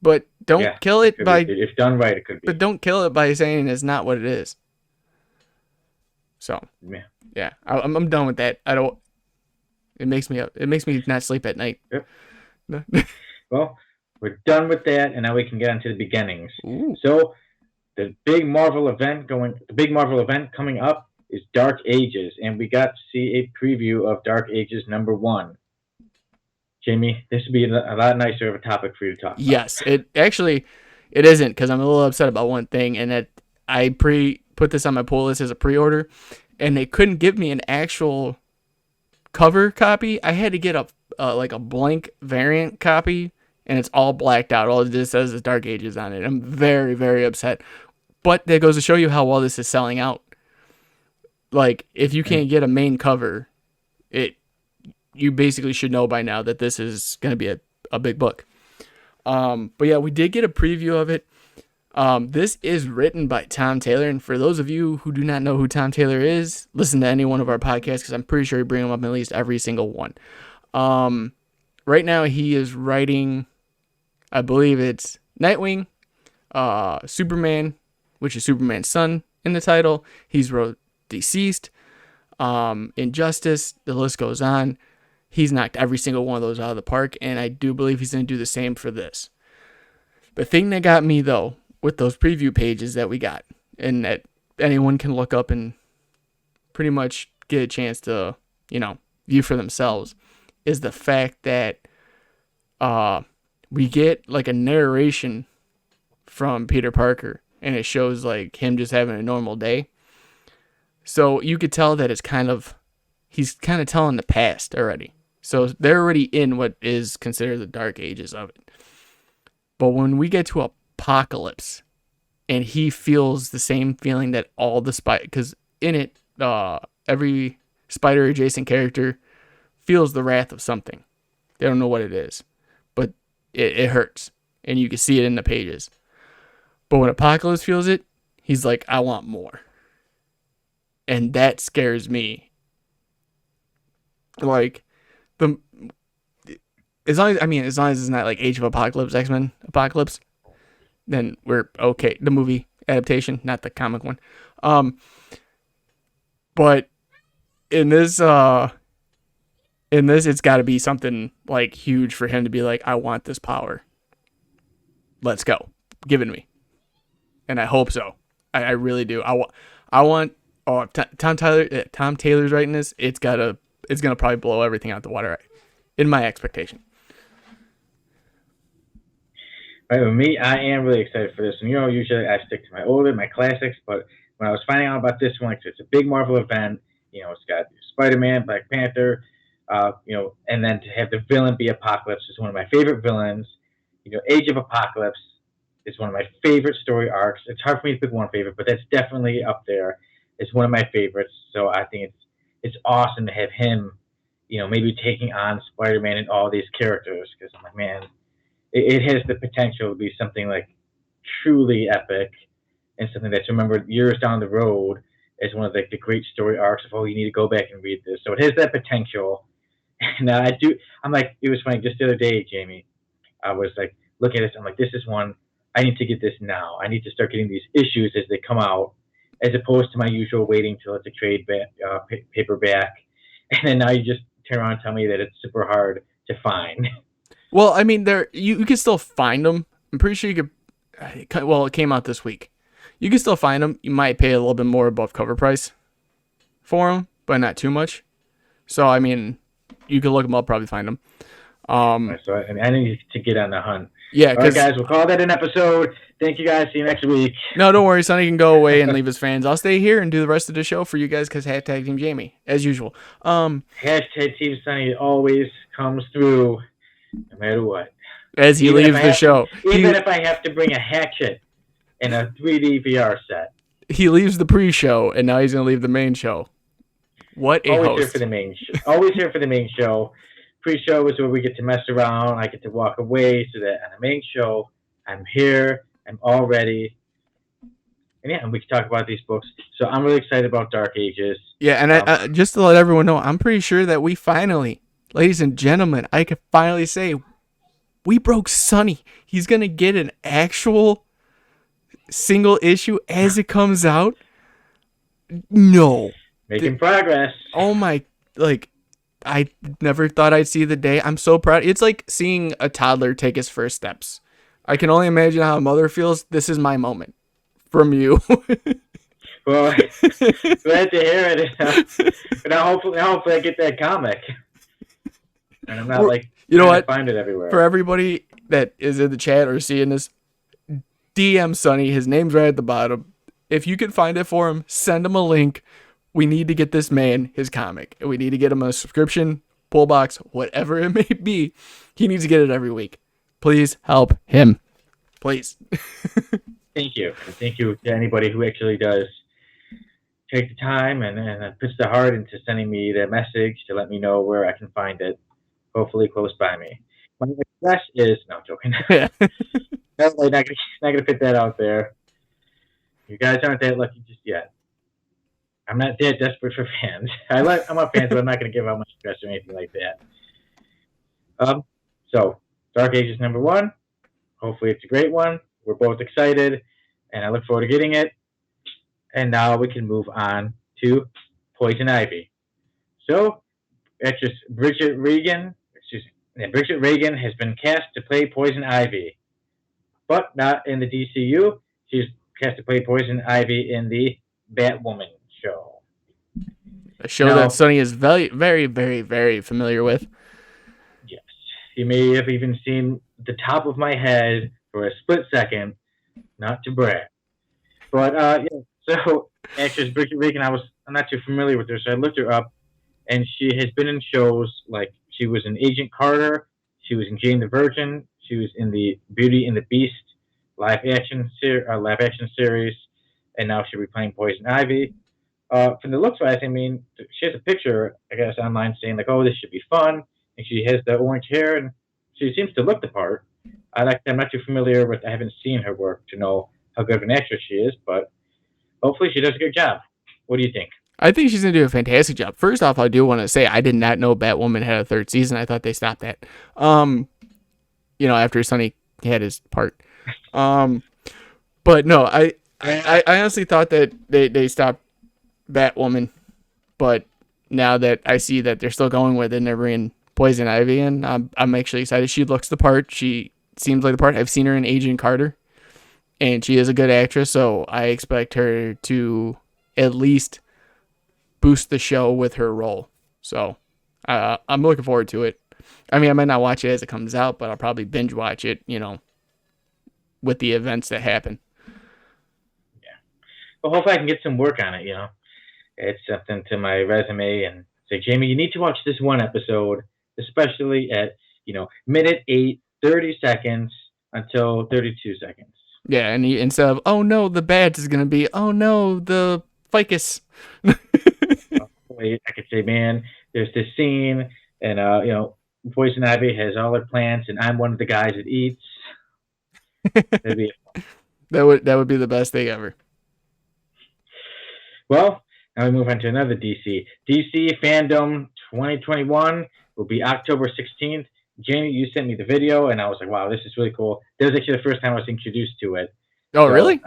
But don't kill it by, if done right, it could be. But don't kill it by saying it's not what it is. So yeah, I'm done with that. I don't. It makes me not sleep at night. Yep. Well, we're done with that, and now we can get on to the beginnings. Ooh. So the big Marvel event coming up is Dark Ages, and we got to see a preview of Dark Ages #1. Jamie, this would be a lot nicer of a topic for you to talk about. Yes, it isn't, because I'm a little upset about one thing, and that I put this on my pull list as a pre-order, and they couldn't give me an actual cover copy. I had to get a blank variant copy, and it's all blacked out. All it just says is Dark Ages on it. I'm very, very upset. But that goes to show you how well this is selling out. Like, if you can't get a main cover, you basically should know by now that this is going to be a big book. But yeah, we did get a preview of it. This is written by Tom Taylor, and for those of you who do not know who Tom Taylor is, listen to any one of our podcasts, because I'm pretty sure we bring him up in at least every single one. Right now he is writing, I believe it's Nightwing, Superman, which is Superman's son in the title. He's wrote Deceased, Injustice, the list goes on. He's knocked every single one of those out of the park, and I do believe he's going to do the same for this. The thing that got me, though, with those preview pages that we got, and that anyone can look up and pretty much get a chance to, view for themselves, is the fact that we get like a narration from Peter Parker, and it shows like him just having a normal day. So you could tell that he's kind of telling the past already. So they're already in what is considered the Dark Ages of it. But when we get to Apocalypse, and he feels the same feeling that all the because in it, every spider adjacent character feels the wrath of something. They don't know what it is, but it hurts, and you can see it in the pages. But when Apocalypse feels it, he's like, I want more. And that scares me. Like, the as long as it's not like Age of Apocalypse, X-Men Apocalypse, then we're okay. The movie adaptation, not the comic one. But in this, it's got to be something like huge for him to be like, I want this power. Let's go, give it to me. And I hope so. I really do. I want. Oh, Tom Taylor's writing this. It's gonna probably blow everything out the water, in my expectation. Right, with me, I am really excited for this. And usually I stick to my classics, but when I was finding out about this one, it's a big Marvel event. It's got Spider-Man, Black Panther, and then to have the villain be Apocalypse is one of my favorite villains. Age of Apocalypse is one of my favorite story arcs. It's hard for me to pick one favorite, but that's definitely up there. It's one of my favorites. So I think it's awesome to have him, maybe taking on Spider-Man and all these characters, because I'm like, man, it has the potential to be something like truly epic and something that's remembered years down the road as one of the great story arcs of, you need to go back and read this. So it has that potential. And I'm like, it was funny just the other day, Jamie, I was like, looking at this, I'm like, this is one, I need to get this now. I need to start getting these issues as they come out, as opposed to my usual waiting till it's a trade paperback. And then now you just turn around and tell me that it's super hard to find. Well, I mean, you can still find them. I'm pretty sure you could. Well, it came out this week. You can still find them. You might pay a little bit more above cover price for them, but not too much. So, I mean, you can look them up, probably find them. So I need to get on the hunt. Yeah, all right, guys, we'll call that an episode. Thank you, guys. See you next week. No, don't worry. Sonny can go away and leave his fans. I'll stay here and do the rest of the show for you guys because hashtag Team Jamie, as usual. Hashtag Team Sonny always comes through, no matter what. As he leaves the show. Even if I have to bring a hatchet and a 3D VR set. He leaves the pre-show, and now he's going to leave the main show. What a Always host. Here for the main show. Always here for the main show. Pre-show is where we get to mess around. I get to walk away so that on the main show, I'm here. I'm all ready. And we can talk about these books. So I'm really excited about Dark Ages. Yeah, and I just to let everyone know, I'm pretty sure that we finally, ladies and gentlemen, I can finally say, we broke Sonny. He's going to get an actual single issue as it comes out. No. Making progress. Oh my, I never thought I'd see the day. I'm so proud. It's like seeing a toddler take his first steps. I can only imagine how a mother feels. This is my moment from you. Well, glad to hear it. And hopefully I get that comic. And I'm not you know what? Find it everywhere. For everybody that is in the chat or seeing this, DM Sonny. His name's right at the bottom. If you can find it for him, send him a link. We need to get this man his comic. We need to get him a subscription, pull box, whatever it may be. He needs to get it every week. Please help him. Please. Thank you. Thank you to anybody who actually does take the time and puts the heart into sending me the message to let me know where I can find it, hopefully close by me. My address is... No, I'm joking. Yeah. Definitely not going to fit that out there. You guys aren't that lucky just yet. I'm not that desperate for fans. I want fans, but I'm not going to give out my address or anything like that. So, Dark Ages #1. Hopefully it's a great one. We're both excited, and I look forward to getting it. And now we can move on to Poison Ivy. So, actress Bridget Regan has been cast to play Poison Ivy, but not in the DCU. She's cast to play Poison Ivy in the Batwoman show. A show that Sonny is very, very, very, very familiar with. Yes. You may have even seen the top of my head for a split second, not to brag. But, so actress Bridget Regan, I'm not too familiar with her, so I looked her up, and she has been in shows like she was in Agent Carter, she was in Jane the Virgin, she was in the Beauty and the Beast live action series, and now she'll be playing Poison Ivy. from the looks wise, I mean, she has a picture, I guess, online saying like, "Oh, this should be fun," and she has the orange hair, and she seems to look the part. I'm not too familiar with. I haven't seen her work to know how good of an actress she is, but hopefully she does a good job. What do you think? I think she's gonna do a fantastic job. First off, I do want to say I did not know Batwoman had a third season. I thought they stopped that. After Sonny had his part. Um, but no, I honestly thought that they stopped Batwoman, but now that I see that they're still going with it and they're bringing Poison Ivy in, I'm actually excited. She looks the part. She seems like the part. I've seen her in Agent Carter, and she is a good actress, so I expect her to at least boost the show with her role. So I'm looking forward to it. I mean, I might not watch it as it comes out, but I'll probably binge watch it, with the events that happen. Yeah. Well, hopefully I can get some work on it. It's something to my resume and say, Jamie, you need to watch this one episode, especially at minute 8, 30 seconds until 32 seconds. Yeah, and instead of, oh no, the bats is going to be, oh no, the ficus. Wait, I could say, man, there's this scene, and Poison Ivy has all her plants, and I'm one of the guys that eats. That'd be that would be the best thing ever. Well, now we move on to another DC. DC Fandom 2021 will be October 16th. Jamie, you sent me the video, and I was like, wow, this is really cool. This was actually the first time I was introduced to it. Oh, so, really?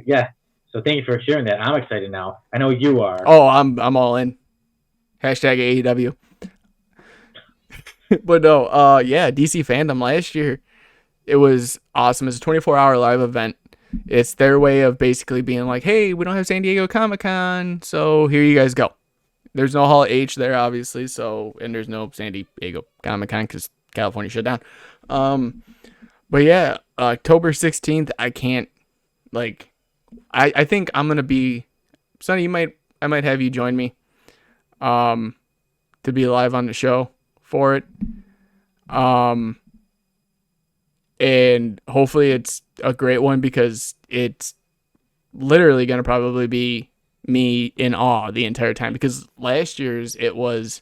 Yeah. So thank you for sharing that. I'm excited now. I know you are. Oh, I'm all in. Hashtag AEW. But no, yeah, DC Fandom last year, it was awesome. It's a 24-hour live event. It's their way of basically being like, hey, we don't have San Diego Comic-Con, so here you guys go. There's no Hall H there, obviously, and there's no San Diego Comic-Con because California shut down. But yeah, October 16th, I can't, I think I'm going to be, Sonny, I might have you join me to be live on the show for it. And hopefully it's a great one because it's literally going to probably be me in awe the entire time, because last year's it was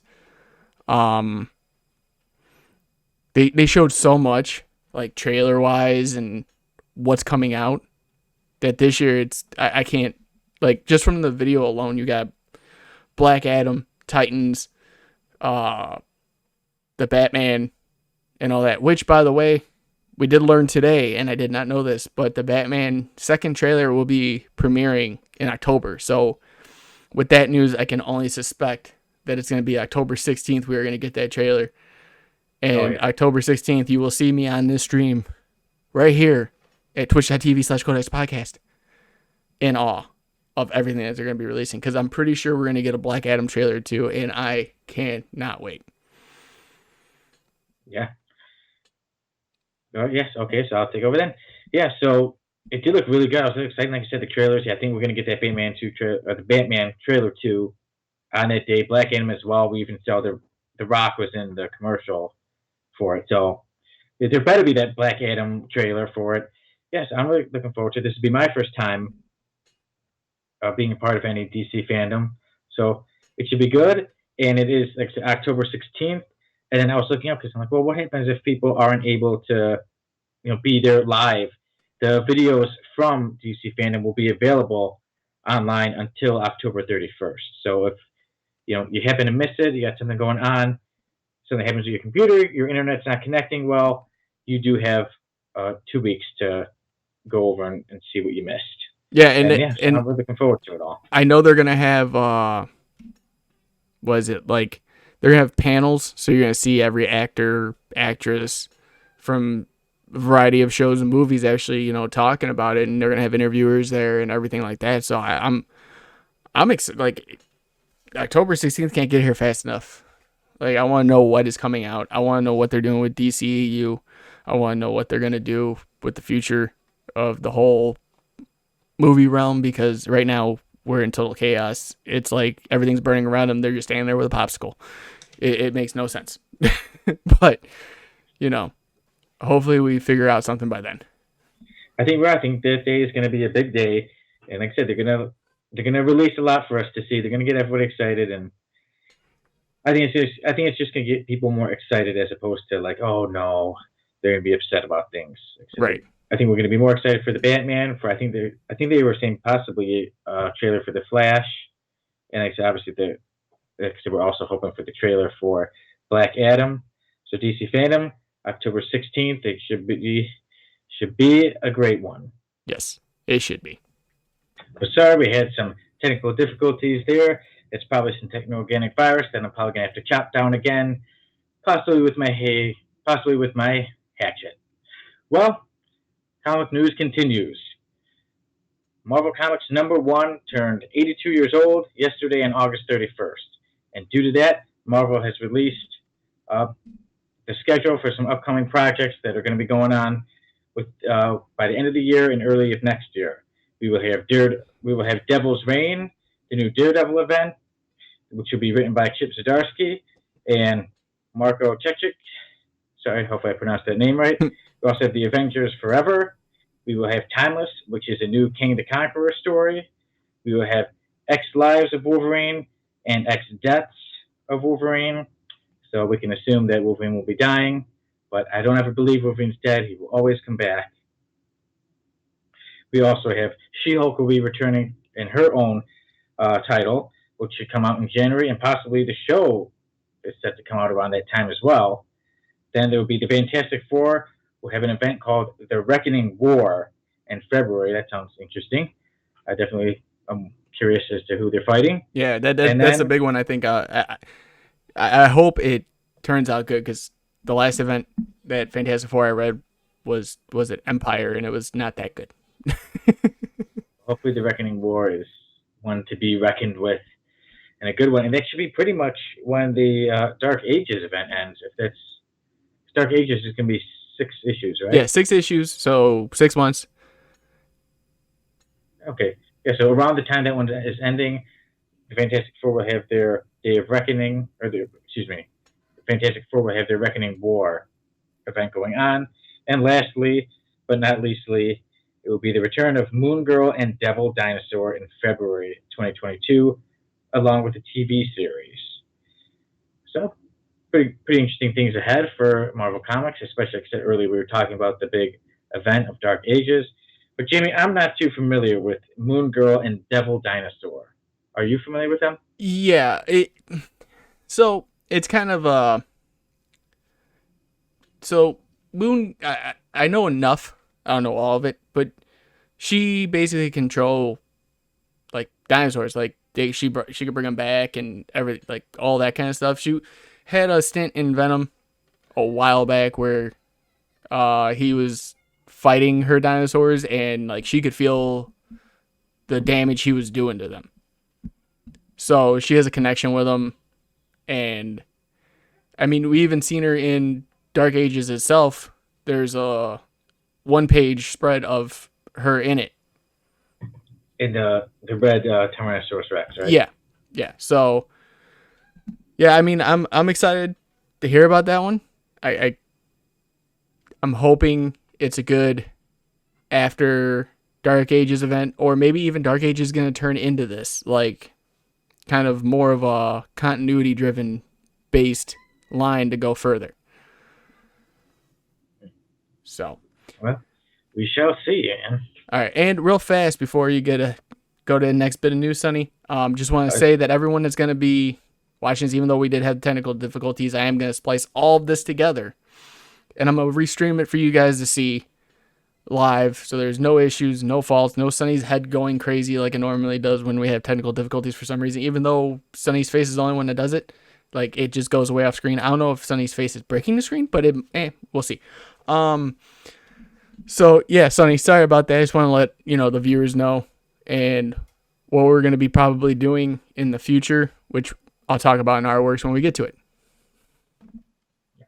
they showed so much, like trailer wise and what's coming out, that this year I can't, just from the video alone, you got Black Adam, Titans, the Batman and all that, which, by the way, we did learn today, and I did not know this, but the Batman second trailer will be premiering in October. So with that news, I can only suspect that it's going to be October 16th. We are going to get that trailer. And October 16th, you will see me on this stream right here at twitch.tv/Codex Podcast in awe of everything that they're going to be releasing, because I'm pretty sure we're going to get a Black Adam trailer too, and I cannot wait. Yeah. Oh, yes. Okay, so I'll take over then. Yeah, so it did look really good. I was really excited. Like I said, the trailers. Yeah, I think we're gonna get that the Batman trailer 2 on that day. Black Adam as well. We even saw the Rock was in the commercial for it. So there better be that Black Adam trailer for it. Yes, I'm really looking forward to it. This will be my first time being a part of any DC fandom, so it should be good. And it is, like I said, October 16th. And then I was looking up because I'm like, well, what happens if people aren't able to, be there live? The videos from DC Fandom will be available online until October 31st. So if you happen to miss it, you got something going on, something happens with your computer, your internet's not connecting well, you do have 2 weeks to go over and see what you missed. Yeah, and I'm really looking forward to it all. I know they're gonna have they're going to have panels, so you're going to see every actor, actress from a variety of shows and movies actually, talking about it, and they're going to have interviewers there and everything like that. So I'm excited. October 16th can't get here fast enough. I want to know what is coming out. I want to know what they're doing with DCEU. I want to know what they're going to do with the future of the whole movie realm, because right now we're in total chaos. It's like everything's burning around them. They're just standing there with a popsicle. It makes no sense. But, hopefully we figure out something by then. I think that day is going to be a big day. And like I said, they're going to they're going to release a lot for us to see. They're going to get everybody excited, and I think it's just going to get people more excited as opposed to like, oh no, they're going to be upset about things. Right. I think we're going to be more excited for the Batman. I think they were saying possibly a trailer for the Flash, and I said obviously we're also hoping for the trailer for Black Adam. So DC Fandom, October 16th. It should be a great one. Yes, it should be. But sorry, we had some technical difficulties there. It's probably some Techno-Organic virus that I'm probably gonna have to chop down again, possibly with my hatchet. Well, comic news continues. Marvel Comics #1 turned 82 years old yesterday on August 31st, and due to that, Marvel has released the schedule for some upcoming projects that are going to be going on with by the end of the year and early of next year. We will have Devil's Reign, the new Daredevil event, which will be written by Chip Zdarsky and Marco Cecic. Sorry, hopefully I pronounced that name right. We also have the Avengers Forever. We will have Timeless, which is a new King the Conqueror story. We will have X Lives of Wolverine and X Deaths of Wolverine. So we can assume that Wolverine will be dying, but I don't ever believe Wolverine's dead. He will always come back. We also have She-Hulk will be returning in her own title, which should come out in January, and possibly the show is set to come out around that time as well. Then there will be the Fantastic Four. We'll have an event called The Reckoning War in February. That sounds interesting. I'm curious as to who they're fighting. Yeah, that's a big one. I think. I hope it turns out good, because the last event that Fantastic Four I read was it Empire, and it was not that good. Hopefully, the Reckoning War is one to be reckoned with, and a good one. And that should be pretty much when the Dark Ages event ends. Dark Ages is going to be 6 issues, right? Yeah, 6 issues, so 6 months. Okay. Yeah, so around the time that one is ending, the Fantastic Four will have their Day of Reckoning, the Fantastic Four will have their Reckoning War event going on. And lastly, but not leastly, it will be the return of Moon Girl and Devil Dinosaur in February 2022, along with the TV series. So, pretty interesting things ahead for Marvel Comics, especially like I said earlier, we were talking about the big event of Dark Ages. But Jamie, I'm not too familiar with Moon Girl and Devil Dinosaur. Are you familiar with them? Yeah. So it's kind of So Moon, I know enough. I don't know all of it, but she basically control like dinosaurs. Like she could bring them back and like all that kind of stuff. She had a stint in Venom a while back where he was fighting her dinosaurs, and like she could feel the damage he was doing to them. So she has a connection with them, and I mean, we even seen her in Dark Ages itself. There's a 1-page spread of her in it. In the red Tyrannosaurus Rex, right? Yeah. So, yeah, I mean, I'm excited to hear about that one. I'm hoping it's a good after Dark Ages event, or maybe even Dark Ages is going to turn into this, like kind of more of a continuity driven based line to go further. So, well, we shall see, man. All right, and real fast before you go to the next bit of news, Sonny, just want to say that everyone that's going to be watching this, even though we did have technical difficulties, I am going to splice all of this together, and I'm going to restream it for you guys to see live, so there's no issues, no faults, no Sonny's head going crazy like it normally does when we have technical difficulties for some reason, even though Sonny's face is the only one that does it. Like, it just goes away off screen. I don't know if Sonny's face is breaking the screen, but we'll see. So yeah, Sonny, sorry about that. I just want to let the viewers know and what we're going to be probably doing in the future, which I'll talk about in our works when we get to it.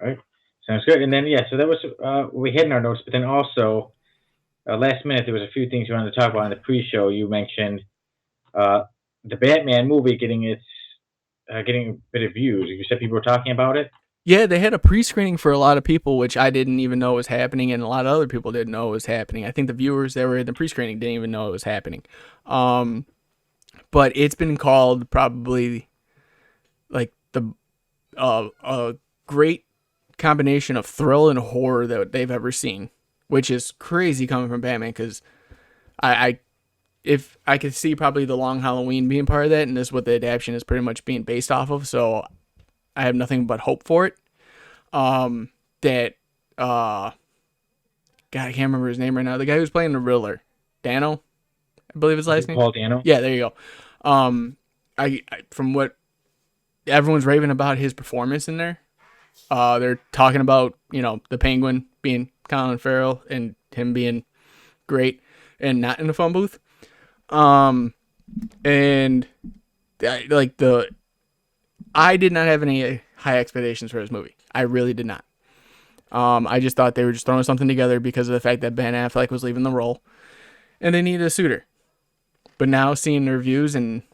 All right, sounds good. And then so that was we had in our notes, but then also last minute there was a few things you wanted to talk about in the pre-show. You mentioned the Batman movie getting a bit of views. You said people were talking about it. Yeah, they had a pre-screening for a lot of people, which I didn't even know was happening, and a lot of other people didn't know it was happening. I think the viewers that were in the pre-screening didn't even know it was happening. but it's been called probably like the a great combination of thrill and horror that they've ever seen, which is crazy coming from Batman because I if I could see probably the Long Halloween being part of that, and this is what the adaptation is pretty much being based off of, so I have nothing but hope for it. That God, I can't remember his name right now. The guy who's playing the Riddler, Dano, I believe his last name. Paul Dano. Yeah, there you go. I from what everyone's raving about his performance in there, they're talking about the Penguin being Colin Farrell and him being great and not in the phone booth. And I did not have any high expectations for this movie. I really did not. I just thought they were just throwing something together because of the fact that Ben Affleck was leaving the role, and they needed a suitor. But now seeing the reviews and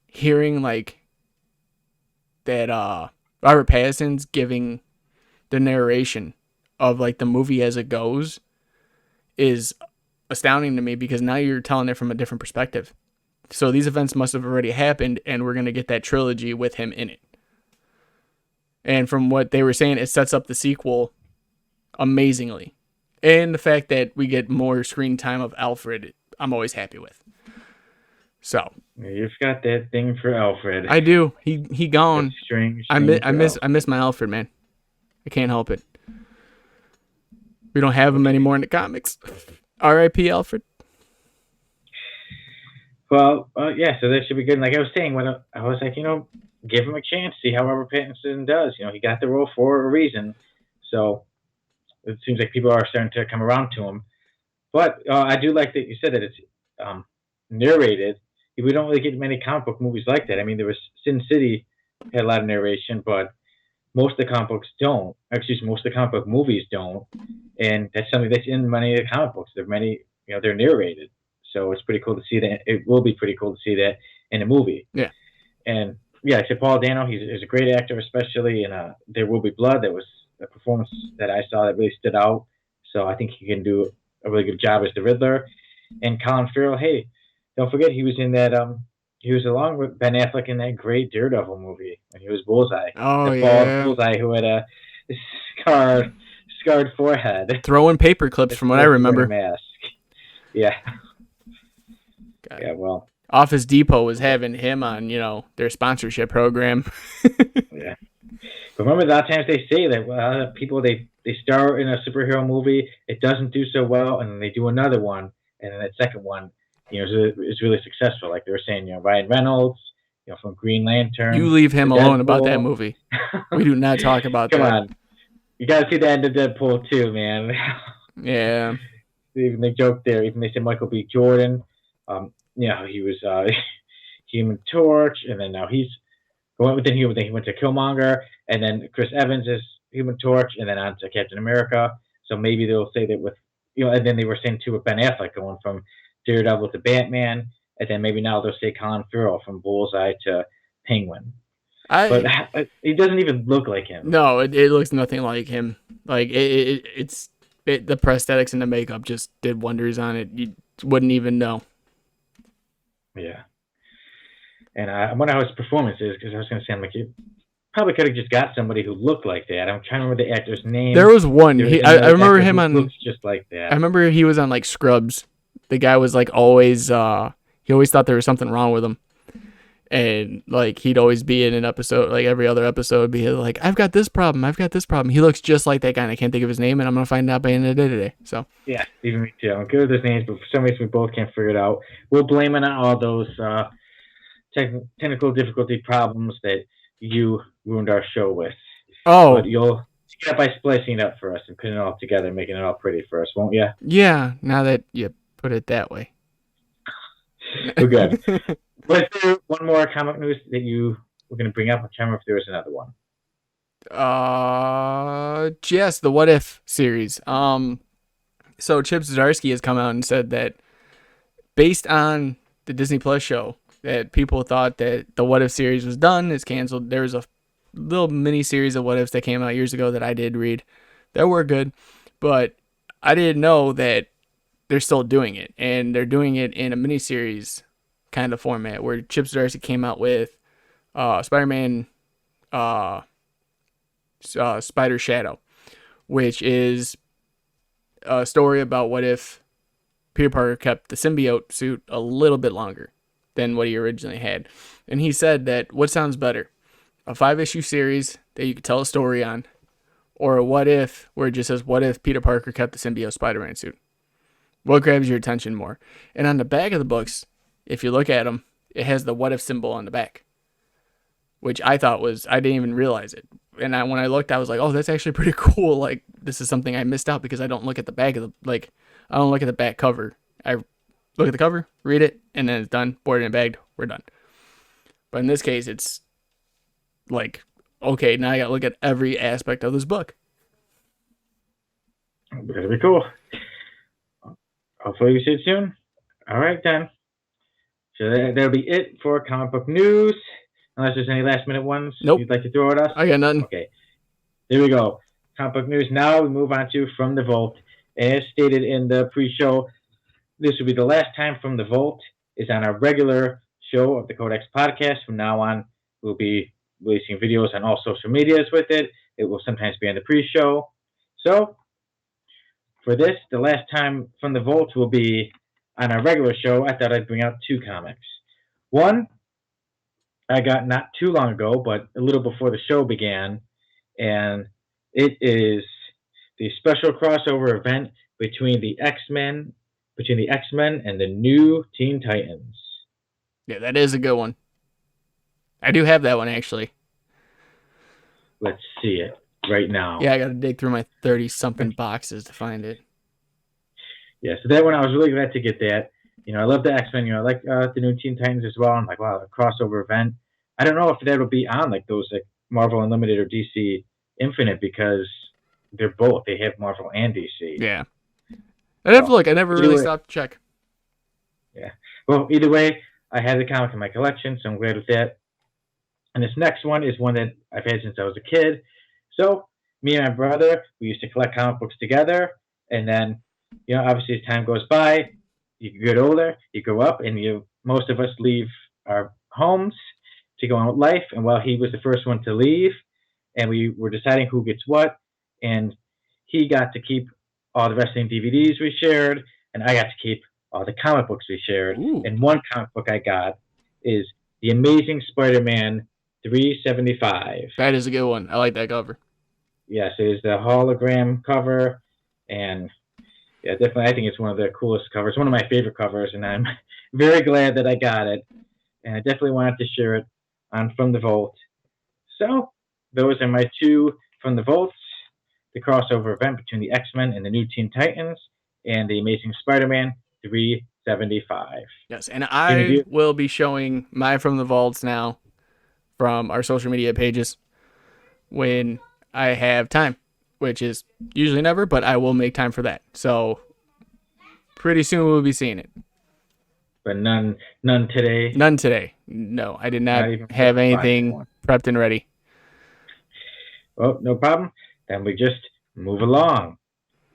hearing that Robert Pattinson's giving the narration of the movie as it goes is astounding to me, because now you're telling it from a different perspective. So these events must have already happened, and we're going to get that trilogy with him in it. And from what they were saying, it sets up the sequel amazingly. And the fact that we get more screen time of Alfred, I'm always happy with. So you've got that thing for Alfred. I do. He gone. Strange I miss my Alfred, man. I can't help it. We don't have him anymore in the comics. R.I.P. Alfred. Well, yeah, so that should be good. And like I was saying, when I was like, give him a chance, see how Robert Pattinson does. He got the role for a reason. So it seems like people are starting to come around to him. But I do like that you said that it's narrated. We don't really get many comic book movies like that. I mean, there was Sin City had a lot of narration, but most of the comic books don't. Most of the comic book movies don't. And that's something that's in many of the comic books. There are many, they're narrated. So it's pretty cool to see that. It will be pretty cool to see that in a movie. Yeah. And yeah, I said Paul Dano, he's a great actor, especially in There Will Be Blood. That was a performance that I saw that really stood out. So I think he can do a really good job as the Riddler. And Colin Farrell, hey, don't forget he was in that he was along with Ben Affleck in that great Daredevil movie when he was Bullseye. Oh, the yeah. bald Bullseye who had a scarred forehead. Throwing paper clips from what I remember. Mask. Yeah. God. Yeah, well. Office Depot was having him on, their sponsorship program. Yeah. But remember, a lot of times they say that people, they star in a superhero movie, it doesn't do so well, and then they do another one, and then that second one, is really successful. Like they were saying, Ryan Reynolds, from Green Lantern. You leave him alone about that movie. We do not talk about Come that. Come on. You got to see the end of Deadpool too, man. Yeah. Even they joked there. Even they said Michael B. Jordan. He was Human Torch, and then now he's going with he went to Killmonger, and then Chris Evans is Human Torch, and then on to Captain America. So maybe they'll say that with and then they were saying too with Ben Affleck going from Daredevil to Batman, and then maybe now they'll say Colin Farrell from Bullseye to Penguin. But he doesn't even look like him. No, it looks nothing like him. Like it's the prosthetics and the makeup just did wonders on it. You wouldn't even know. Yeah. And I wonder how his performance is, because I was going to say, you probably could have just got somebody who looked like that. I'm trying to remember the actor's name. There was one. I remember him on. Looks just like that. I remember he was on Scrubs. The guy was always. He always thought there was something wrong with him, and he'd always be in an episode, every other episode, be like, "I've got this problem. I've got this problem." He looks just like that guy, and I can't think of his name, and I'm gonna find out by the end of the day today. So. Yeah, even me too. I'm good with his names, but for some reason we both can't figure it out. We'll blame it on all those. Technical difficulty problems that you ruined our show with. Oh. But you'll get it by splicing it up for us and putting it all together, making it all pretty for us, won't you? Yeah, now that you put it that way. We're good. Was there one more comic news that you were going to bring up? I can't remember if there was another one. Yes, the What If series. So Chip Zdarsky has come out and said that based on the Disney Plus show, that people thought that the What If series was done, is canceled. There was a little mini series of What Ifs that came out years ago that I did read that were good, but I didn't know that they're still doing it, and they're doing it in a mini series kind of format where Chip Zdarsky came out with Spider-Man Spider Shadow, which is a story about what if Peter Parker kept the symbiote suit a little bit longer than what he originally had. And he said that what sounds better, a 5-issue series that you could tell a story on, or a what if where it just says what if Peter Parker kept the symbiote Spider-Man suit. What grabs your attention more? And on the back of the books, if you look at them, it has the what if symbol on the back, which I thought was, I didn't even realize it. And when I looked, I was like, oh, that's actually pretty cool. Like, this is something I missed out because I don't look at the back of the, I don't look at the back cover. I look at the cover, read it, and then it's done. Boarded and bagged, we're done. But in this case, it's like, okay, now I got to look at every aspect of this book. That'd be cool. Hopefully we see it soon. All right, then. So that'll be it for comic book news. Unless there's any last minute ones you'd like to throw at us. I got nothing. Okay. There we go. Comic book news. Now we move on to From the Vault. As stated in the pre-show, this will be the last time From the Vault is on our regular show of the Codex podcast. From now on, we'll be releasing videos on all social medias with it. It will sometimes be on the pre-show. So, for this, the last time From the Vault will be on our regular show. I thought I'd bring out 2 comics. One I got not too long ago, but a little before the show began, and it is the special crossover event between the X-Men and the new Teen Titans. Yeah, that is a good one. I do have that one, actually. Let's see it right now. Yeah, I got to dig through my 30-something boxes to find it. Yeah, so that one, I was really glad to get that. I love the X-Men. I like the new Teen Titans as well. I'm like, wow, a crossover event. I don't know if that'll be on like those like Marvel Unlimited or DC Infinite because they're both. They have Marvel and DC. Yeah. I'd have to look. I never really stopped to check. Yeah. Well, either way, I have the comic in my collection, so I'm glad with that. And this next one is one that I've had since I was a kid. So me and my brother, we used to collect comic books together. And then, obviously as time goes by, you get older, you grow up, and most of us leave our homes to go on with life. And while he was the first one to leave, and we were deciding who gets what, and he got to keep all the wrestling DVDs we shared, and I got to keep all the comic books we shared. Ooh. And one comic book I got is The Amazing Spider-Man 375. That is a good one. I like that cover. Yes, it is the hologram cover, and yeah, definitely, I think it's one of the coolest covers, one of my favorite covers, and I'm very glad that I got it, and I definitely wanted to share it on From the Vault. So, those are my 2 From the Vaults, the crossover event between the X-Men and the new Teen Titans, and the Amazing Spider-Man 375. Yes, and I will be showing my From the Vaults now from our social media pages when I have time, which is usually never, but I will make time for that. So pretty soon we'll be seeing it. But none today? None today. No, I did not have anything prepped and ready. Well, no problem. Then we just move along.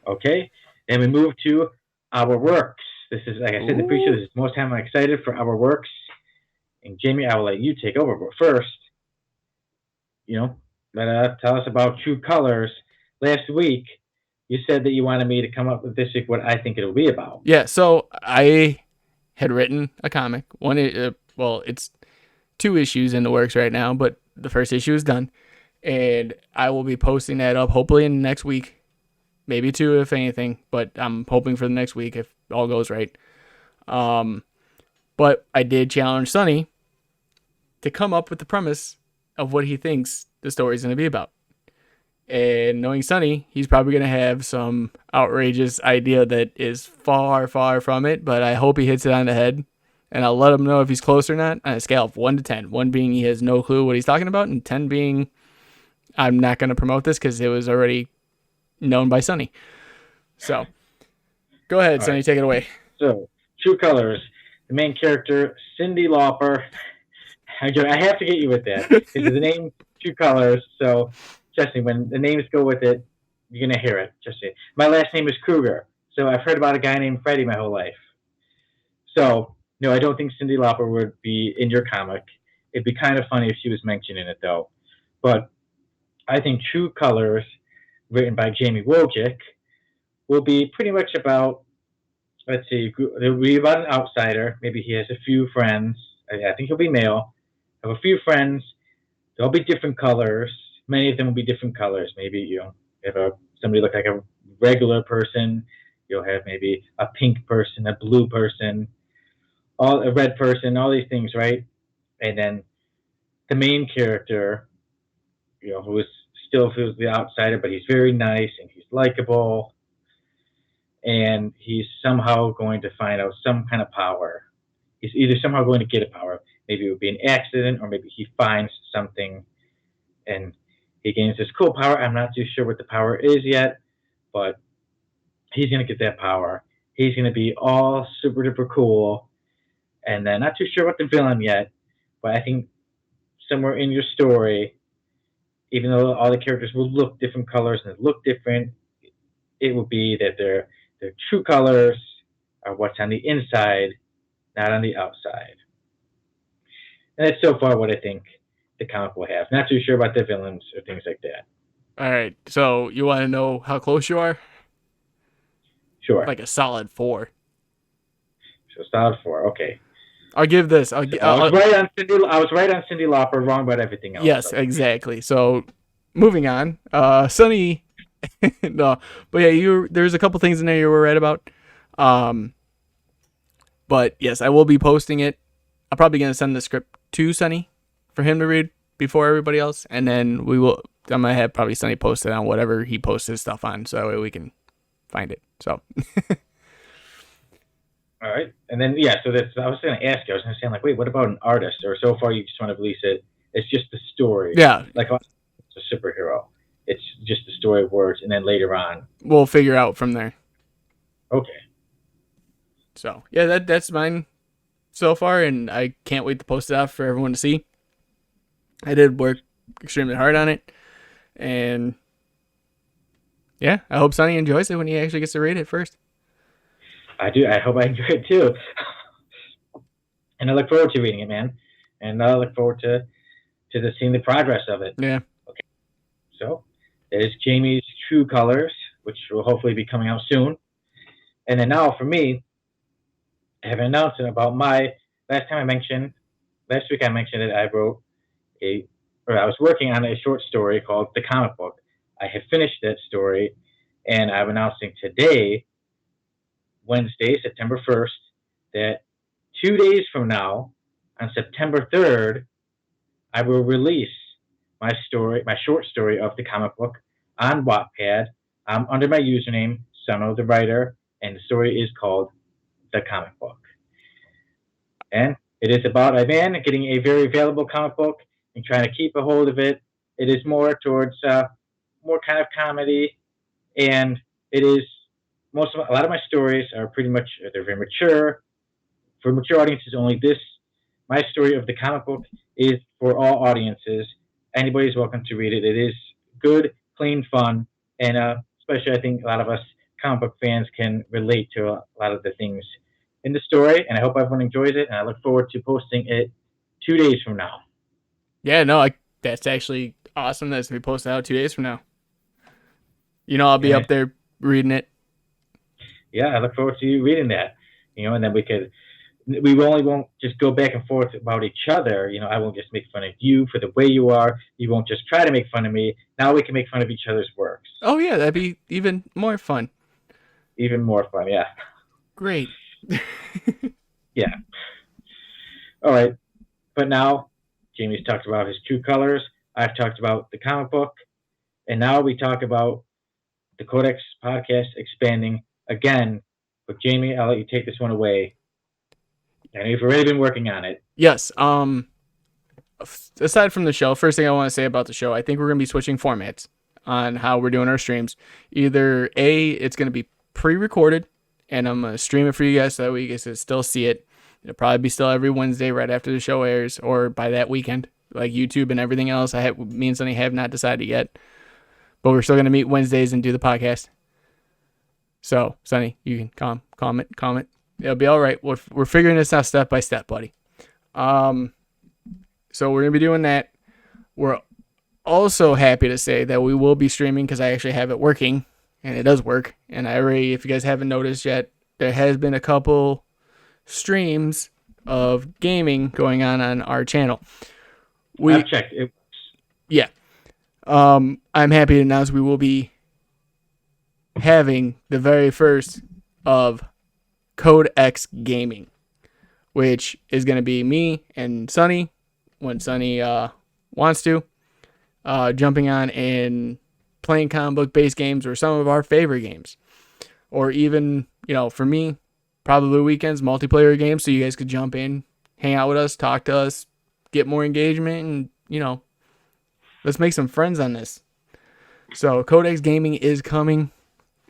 Okay? And we move to our works. This is, like I said in the pre-show, this is the most time I'm excited for our works. And Jamie, I will let you take over. But first, tell us about True Colors. Last week, you said that you wanted me to come up with this week what I think it'll be about. Yeah, so I had written a comic. It's 2 issues in the works right now, but the first issue is done. And I will be posting that up hopefully in the next week. Maybe 2 if anything, but I'm hoping for the next week if all goes right. But I did challenge Sonny to come up with the premise of what he thinks the story is going to be about. And knowing Sonny, he's probably going to have some outrageous idea that is far, far from it, but I hope he hits it on the head. And I'll let him know if he's close or not on a scale of 1 to 10. 1 being he has no clue what he's talking about, and 10 being I'm not going to promote this because it was already known by Sonny. So, go ahead, Sonny, take it away. So, True Colors, the main character, Cyndi Lauper. I have to get you with that. Because the name True Colors, so trust me, when the names go with it, you're going to hear it. Just say, my last name is Kruger, so I've heard about a guy named Freddy my whole life. So, No, I don't think Cyndi Lauper would be in your comic. It'd be kind of funny if she was mentioned in it, though. But I think True Colors, written by Jamie Wojcik, will be pretty much about, let's see, it'll be about an outsider. Maybe he has a few friends. I think he'll be male. Have a few friends. They'll be different colors. Many of them will be different colors. Maybe have somebody look like a regular person. You'll have maybe a pink person, a blue person, a red person, all these things, right? And then the main character, who is still feels the outsider, but he's very nice and he's likable, and he's somehow going to find out some kind of power. He's either somehow going to get a power. Maybe it would be an accident, or maybe he finds something and he gains this cool power. I'm not too sure what the power is yet, but he's going to get that power. He's going to be all super duper cool. And then not too sure what the villain yet, but I think somewhere in your story, even though all the characters will look different colors and look different, it will be that their true colors are what's on the inside, not on the outside. And that's so far what I think the comic will have. Not too sure about the villains or things like that. All right, so you want to know how close you are? Sure. Like a solid 4. So solid 4. Okay. I'll give this. I was right on Cyndi Lauper, wrong about everything else. Yes, exactly. So, moving on. Sunny. No, but yeah, there's a couple things in there you were right about. But yes, I will be posting it. I'm probably gonna send the script to Sunny for him to read before everybody else, and then I'm gonna have probably Sunny post it on whatever he posts his stuff on, so that way we can find it. So. All right, and then so I was going to ask you. I was going to say, like, wait, what about an artist? Or so far you just want to release it? It's just the story. Yeah, like it's a superhero. It's just the story of words, and then later on we'll figure out from there. Okay. So yeah, that's mine so far, and I can't wait to post it out for everyone to see. I did work extremely hard on it, and yeah, I hope Sonny enjoys it when he actually gets to read it first. I do. I hope I enjoy it too. And I look forward to reading it, man. And I look forward to seeing the progress of it. Yeah. Okay. So that is Jamie's True Colors, which will hopefully be coming out soon. And then now for me, I have an announcement about last week I mentioned that I was working on a short story called The Comic Book. I have finished that story, and I'm announcing today, Wednesday, September 1st, that 2 days from now, on September 3rd, I will release my short story of The Comic Book on Wattpad under my username, Sono the Writer, and the story is called The Comic Book. And it is about a man getting a very valuable comic book and trying to keep a hold of it. It is more towards more kind of comedy, and it is a lot of my stories are pretty much, they're very mature. For mature audiences only. My story of The Comic Book is for all audiences. Anybody's welcome to read it. It is good, clean, fun, and especially I think a lot of us comic book fans can relate to a lot of the things in the story, and I hope everyone enjoys it, and I look forward to posting it 2 days from now. Yeah, no, that's actually awesome. That's going to be posted out 2 days from now. I'll be up there reading it. Yeah, I look forward to you reading that. And then we won't just go back and forth about each other. I won't just make fun of you for the way you are. You won't just try to make fun of me. Now we can make fun of each other's works. Oh, yeah, that'd be even more fun. Even more fun, yeah. Great. Yeah. All right. But now, Jamie's talked about his True Colors. I've talked about the comic book. And now we talk about the Codex podcast expanding again. But Jamie, I'll let you take this one away. I know you've already been working on it. Yes. Aside from the show, first thing I want to say about the show, I think we're going to be switching formats on how we're doing our streams. Either it's going to be pre-recorded, and I'm going to stream it for you guys so that way you guys can still see it. It'll probably be still every Wednesday right after the show airs, or by that weekend, like YouTube and everything else. Me and Sonny have not decided yet, but we're still going to meet Wednesdays and do the podcast. So, Sonny, you can comment. It'll be all right. We're figuring this out step by step, buddy. So we're gonna be doing that. We're also happy to say that we will be streaming because I actually have it working, and it does work. And I already, if you guys haven't noticed yet, there has been a couple streams of gaming going on our channel. I've checked. Yeah. I'm happy to announce we will be having the very first of Code X Gaming, which is going to be me and Sunny when Sunny wants to, jumping on and playing comic book based games or some of our favorite games. Or even, for me, probably weekends, multiplayer games, so you guys could jump in, hang out with us, talk to us, get more engagement, and, let's make some friends on this. So Codex Gaming is coming,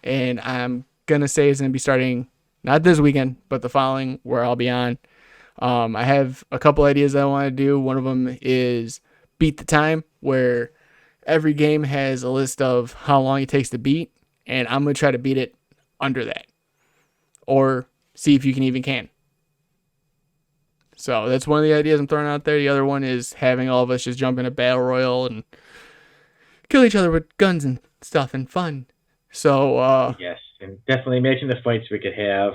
and I'm going to say it's going to be starting not this weekend, but the following, where I'll be on. I have a couple ideas I want to do. One of them is Beat the Time, where every game has a list of how long it takes to beat, and I'm going to try to beat it under that. Or see if you can. So that's one of the ideas I'm throwing out there. The other one is having all of us just jump in a battle royal and kill each other with guns and stuff and fun. So yes, and definitely imagine the fights we could have.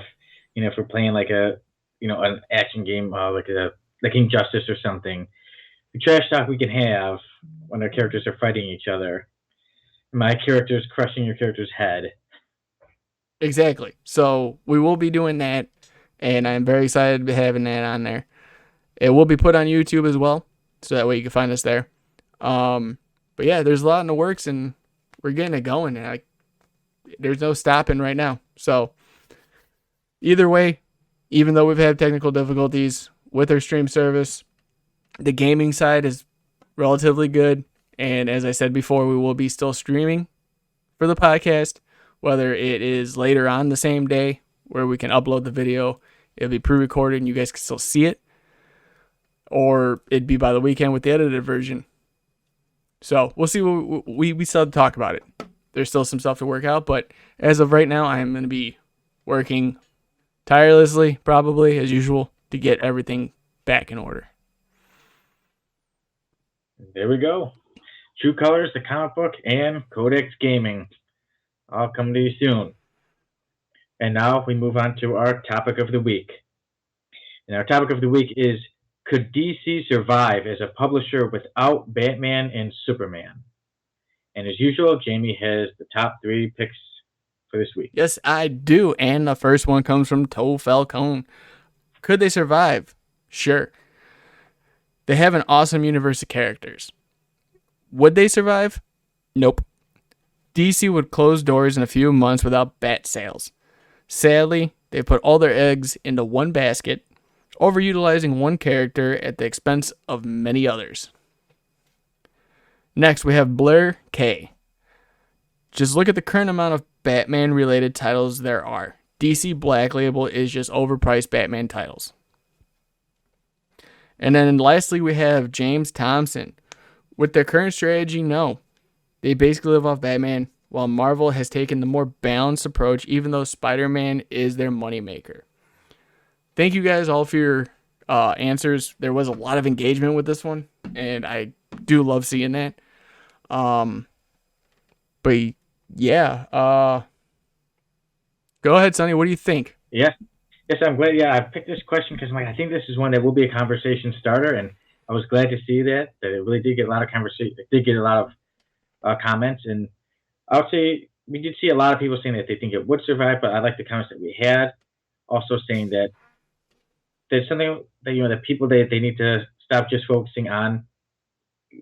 If we're playing like an action game, like Injustice or something. The trash talk we can have when our characters are fighting each other. My character's crushing your character's head. Exactly. So we will be doing that, and I'm very excited to be having that on there. It will be put on YouTube as well, so that way you can find us there. But yeah, there's a lot in the works, and we're getting it going, and there's no stopping right now. So either way, even though we've had technical difficulties with our stream service, the gaming side is relatively good. And as I said before, we will be still streaming for the podcast, whether it is later on the same day where we can upload the video, it'll be pre-recorded and you guys can still see it, or it'd be by the weekend with the edited version. So we'll see. We still have to talk about it. There's still some stuff to work out, but as of right now, I am going to be working tirelessly, probably as usual, to get everything back in order. There we go. True Colors, the comic book, and Codex Gaming. I'll come to you soon. And now we move on to our topic of the week. And our topic of the week is, could DC survive as a publisher without Batman and Superman? And as usual, Jamie has the top 3 picks for this week. Yes, I do. And the first one comes from Toe Falcone. Could they survive? Sure. They have an awesome universe of characters. Would they survive? Nope. DC would close doors in a few months without bat sales. Sadly, they put all their eggs into one basket, overutilizing one character at the expense of many others. Next, we have Blair K. Just look at the current amount of Batman-related titles there are. DC Black Label is just overpriced Batman titles. And then lastly, we have James Thompson. With their current strategy, no. They basically live off Batman, while Marvel has taken the more balanced approach, even though Spider-Man is their moneymaker. Thank you guys all for your answers. There was a lot of engagement with this one, and I do love seeing that. But yeah, go ahead, Sonny. What do you think? Yes, I'm glad. Yeah, I picked this question because I think this is one that will be a conversation starter, and I was glad to see that it really did get a lot of conversation. It did get a lot of comments, and I would say we did see a lot of people saying that they think it would survive. But I like the comments that we had, also saying that there's something that that people they need to stop just focusing on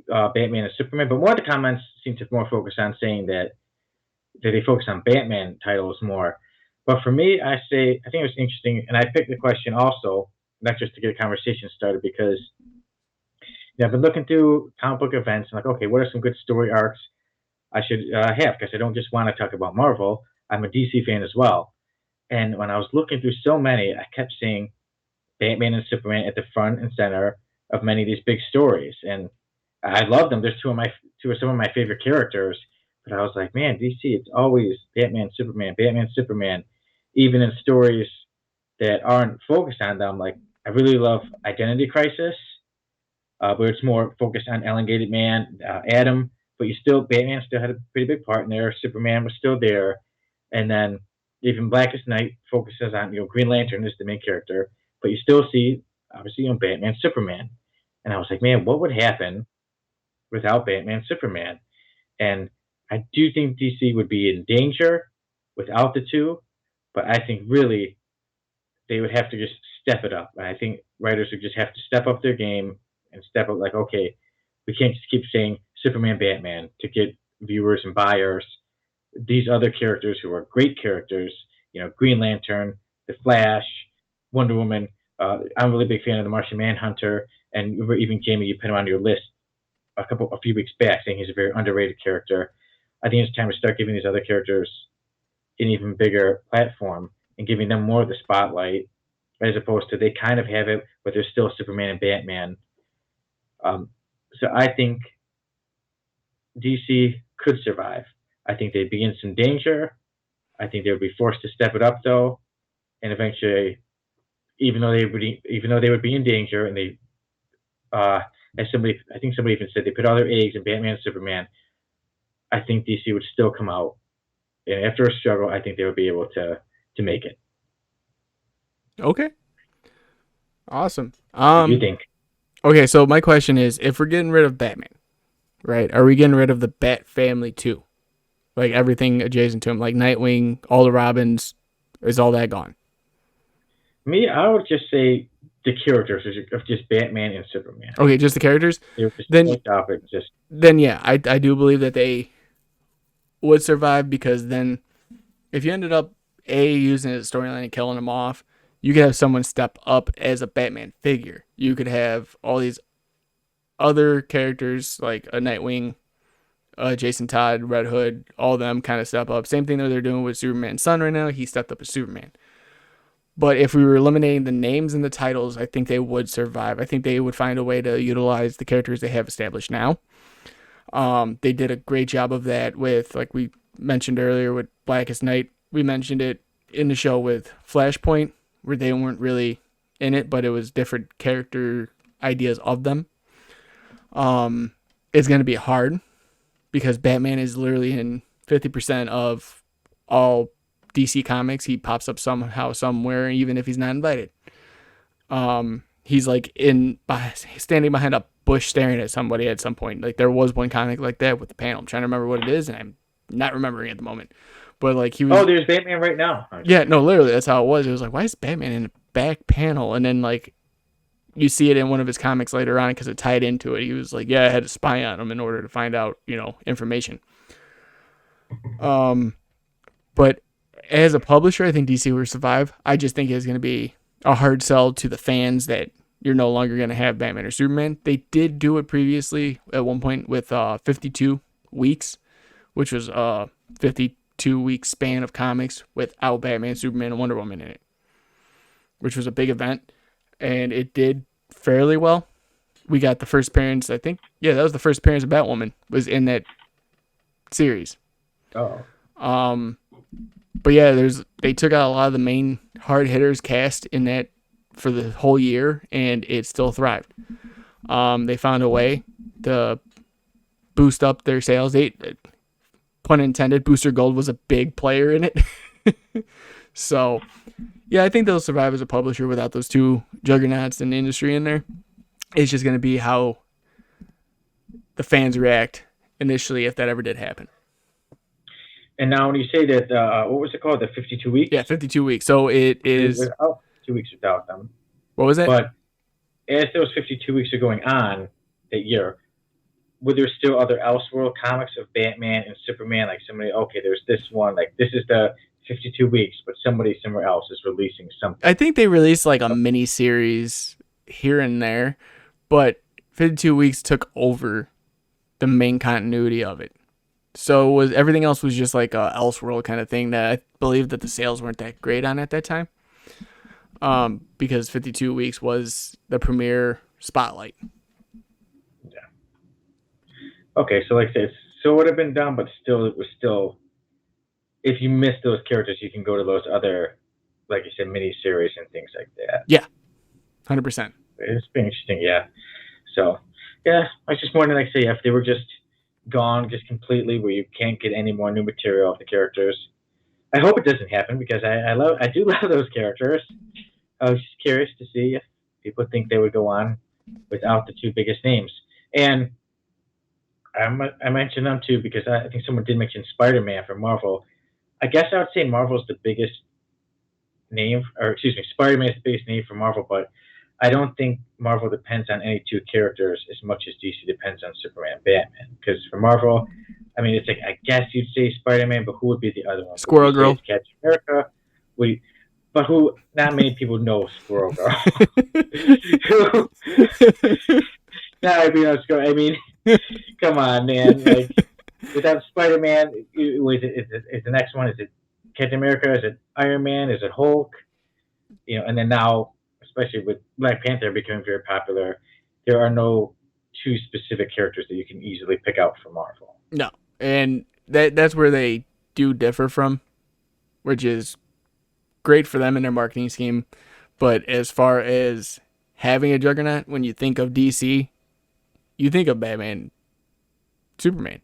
Batman and Superman, but more of the comments seem to more focus on saying that they focus on Batman titles more. But for me, I think it was interesting, and I picked the question also, not just to get a conversation started, because I've been looking through comic book events and okay, what are some good story arcs I should have? Because I don't just want to talk about Marvel. I'm a DC fan as well. And when I was looking through so many, I kept seeing Batman and Superman at the front and center of many of these big stories, and I love them. There's two of some of my favorite characters. But I was like, man, DC, it's always Batman, Superman, even in stories that aren't focused on them. Like I really love Identity Crisis, where it's more focused on elongated man, Adam, but you still Batman still had a pretty big part in there. Superman was still there, and then even Blackest Night focuses on Green Lantern is the main character, but you still see obviously Batman, Superman, and I was like, man, what would happen without Batman, Superman? And I do think DC would be in danger without the two, but I think really they would have to just step it up. And I think writers would just have to step up their game and step up like, okay, we can't just keep saying Superman, Batman to get viewers and buyers. These other characters who are great characters, Green Lantern, The Flash, Wonder Woman. I'm a really big fan of the Martian Manhunter, and even Jamie, you put him on your list a few weeks back, saying he's a very underrated character. I think it's time to start giving these other characters an even bigger platform and giving them more of the spotlight, as opposed to they kind of have it, but they're still Superman and Batman. So I think DC could survive. I think they'd be in some danger. I think they would be forced to step it up though, and eventually, even though they would be in danger, and they, as somebody, I think somebody even said they put all their eggs in Batman and Superman. I think DC would still come out, and after a struggle, I think they would be able to make it. Okay. Awesome. What do you think? Okay, so my question is, if we're getting rid of Batman, right? Are we getting rid of the Bat family too? Like everything adjacent to him, like Nightwing, all the Robins, is all that gone? Me, I would just say the characters of just Batman and Superman. Okay, just the characters. They were just then yeah, I do believe that they would survive, because then if you ended up using it as a storyline and killing him off, you could have someone step up as a Batman figure. You could have all these other characters like a Nightwing, Jason Todd, Red Hood, all of them kind of step up. Same thing that they're doing with Superman's son right now. He stepped up as Superman. But if we were eliminating the names and the titles, I think they would survive. I think they would find a way to utilize the characters they have established now. They did a great job of that with, like we mentioned earlier, with Blackest Night. We mentioned it in the show with Flashpoint, where they weren't really in it, but it was different character ideas of them. It's going to be hard because Batman is literally in 50% of all DC comics. He pops up somehow, somewhere, even if he's not invited. He's like standing behind a bush staring at somebody at some point. Like there was one comic like that with the panel. I'm trying to remember what it is, and I'm not remembering at the moment. But like he was. Oh, there's Batman right now. Yeah, no, literally, that's how it was. It was like, why is Batman in the back panel? And then like you see it in one of his comics later on because it tied into it. He was like, yeah, I had to spy on him in order to find out, information. But as a publisher, I think DC will survive. I just think it's going to be a hard sell to the fans that you're no longer going to have Batman or Superman. They did do it previously at one point with 52 weeks, which was a 52-week span of comics without Batman, Superman, and Wonder Woman in it, which was a big event, and it did fairly well. We got the first appearance, I think. Yeah, that was the first appearance of Batwoman, was in that series. Oh. But yeah, they took out a lot of the main hard hitters cast in that for the whole year, and it still thrived. They found a way to boost up their sales. Pun intended, Booster Gold was a big player in it. So, yeah, I think they'll survive as a publisher without those two juggernauts in the industry in there. It's just going to be how the fans react initially, if that ever did happen. And now when you say that, what was it called? The 52 weeks? Yeah, 52 weeks. So it is... 2 weeks without them. What was it? But as those 52 weeks are going on that year, were there still other Elseworld comics of Batman and Superman? Like somebody, okay, there's this one. Like this is the 52 weeks, but somebody somewhere else is releasing something. I think they released like a mini series here and there, but 52 weeks took over the main continuity of it. So everything else was just like a Elseworld kind of thing that I believe that the sales weren't that great on at that time. Because 52 weeks was the premiere spotlight. Yeah. Okay, so like I said, so it would have been done, but still, it was still. If you miss those characters, you can go to those other like you said, miniseries and things like that. Yeah, 100%. It's been interesting, yeah. So, yeah, I was just wondering, like, say, if they were just gone just completely, where you can't get any more new material of the characters. I hope it doesn't happen because I do love those characters. I was just curious to see if people think they would go on without the two biggest names. And I mentioned them too because I think someone did mention Spider-Man for Marvel. I guess I would say Marvel's the biggest name, or excuse me, Spider-Man is the biggest name for Marvel, but I don't think Marvel depends on any two characters as much as DC depends on Superman and Batman. Because for Marvel, I mean, it's like, I guess you'd say Spider-Man, but who would be the other one? Squirrel Would you say Girl. it's Captain America? But who? Not many people know Squirrel Girl. I mean, come on, man. Like, without Spider-Man, is the next one? Is it Captain America? Is it Iron Man? Is it Hulk? And then now, especially with Black Panther becoming very popular, there are no two specific characters that you can easily pick out for Marvel. No, and that's where they do differ from, which is great for them in their marketing scheme. But as far as having a juggernaut, when you think of DC, you think of Batman, Superman.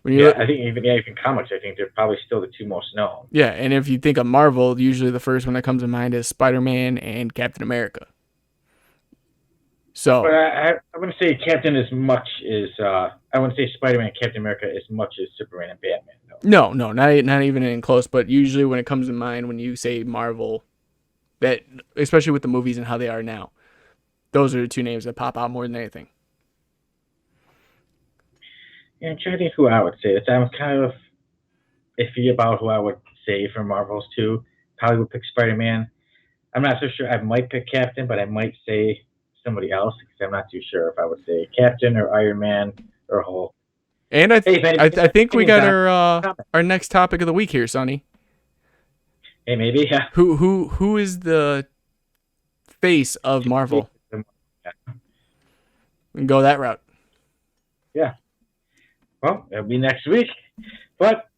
I think even comics, I think they're probably still the two most known. Yeah, and if you think of Marvel, usually the first one that comes to mind is Spider-Man and Captain America. So, but I wouldn't say Captain as much as I wouldn't say Spider-Man and Captain America as much as Superman and Batman. No, not even in close. But usually when it comes to mind when you say Marvel, that especially with the movies and how they are now, those are the two names that pop out more than anything. Yeah, I'm trying to think who I would say. I'm kind of iffy about who I would say for Marvels too. Probably would pick Spider-Man. I'm not so sure. I might pick Captain, but I might say somebody else because I'm not too sure if I would say Captain or Iron Man or Hulk. And I think we got our next topic of the week here, Sonny. Hey, maybe. Yeah. Who is the face of Marvel? We can go that route. Yeah. Well, it'll be next week. But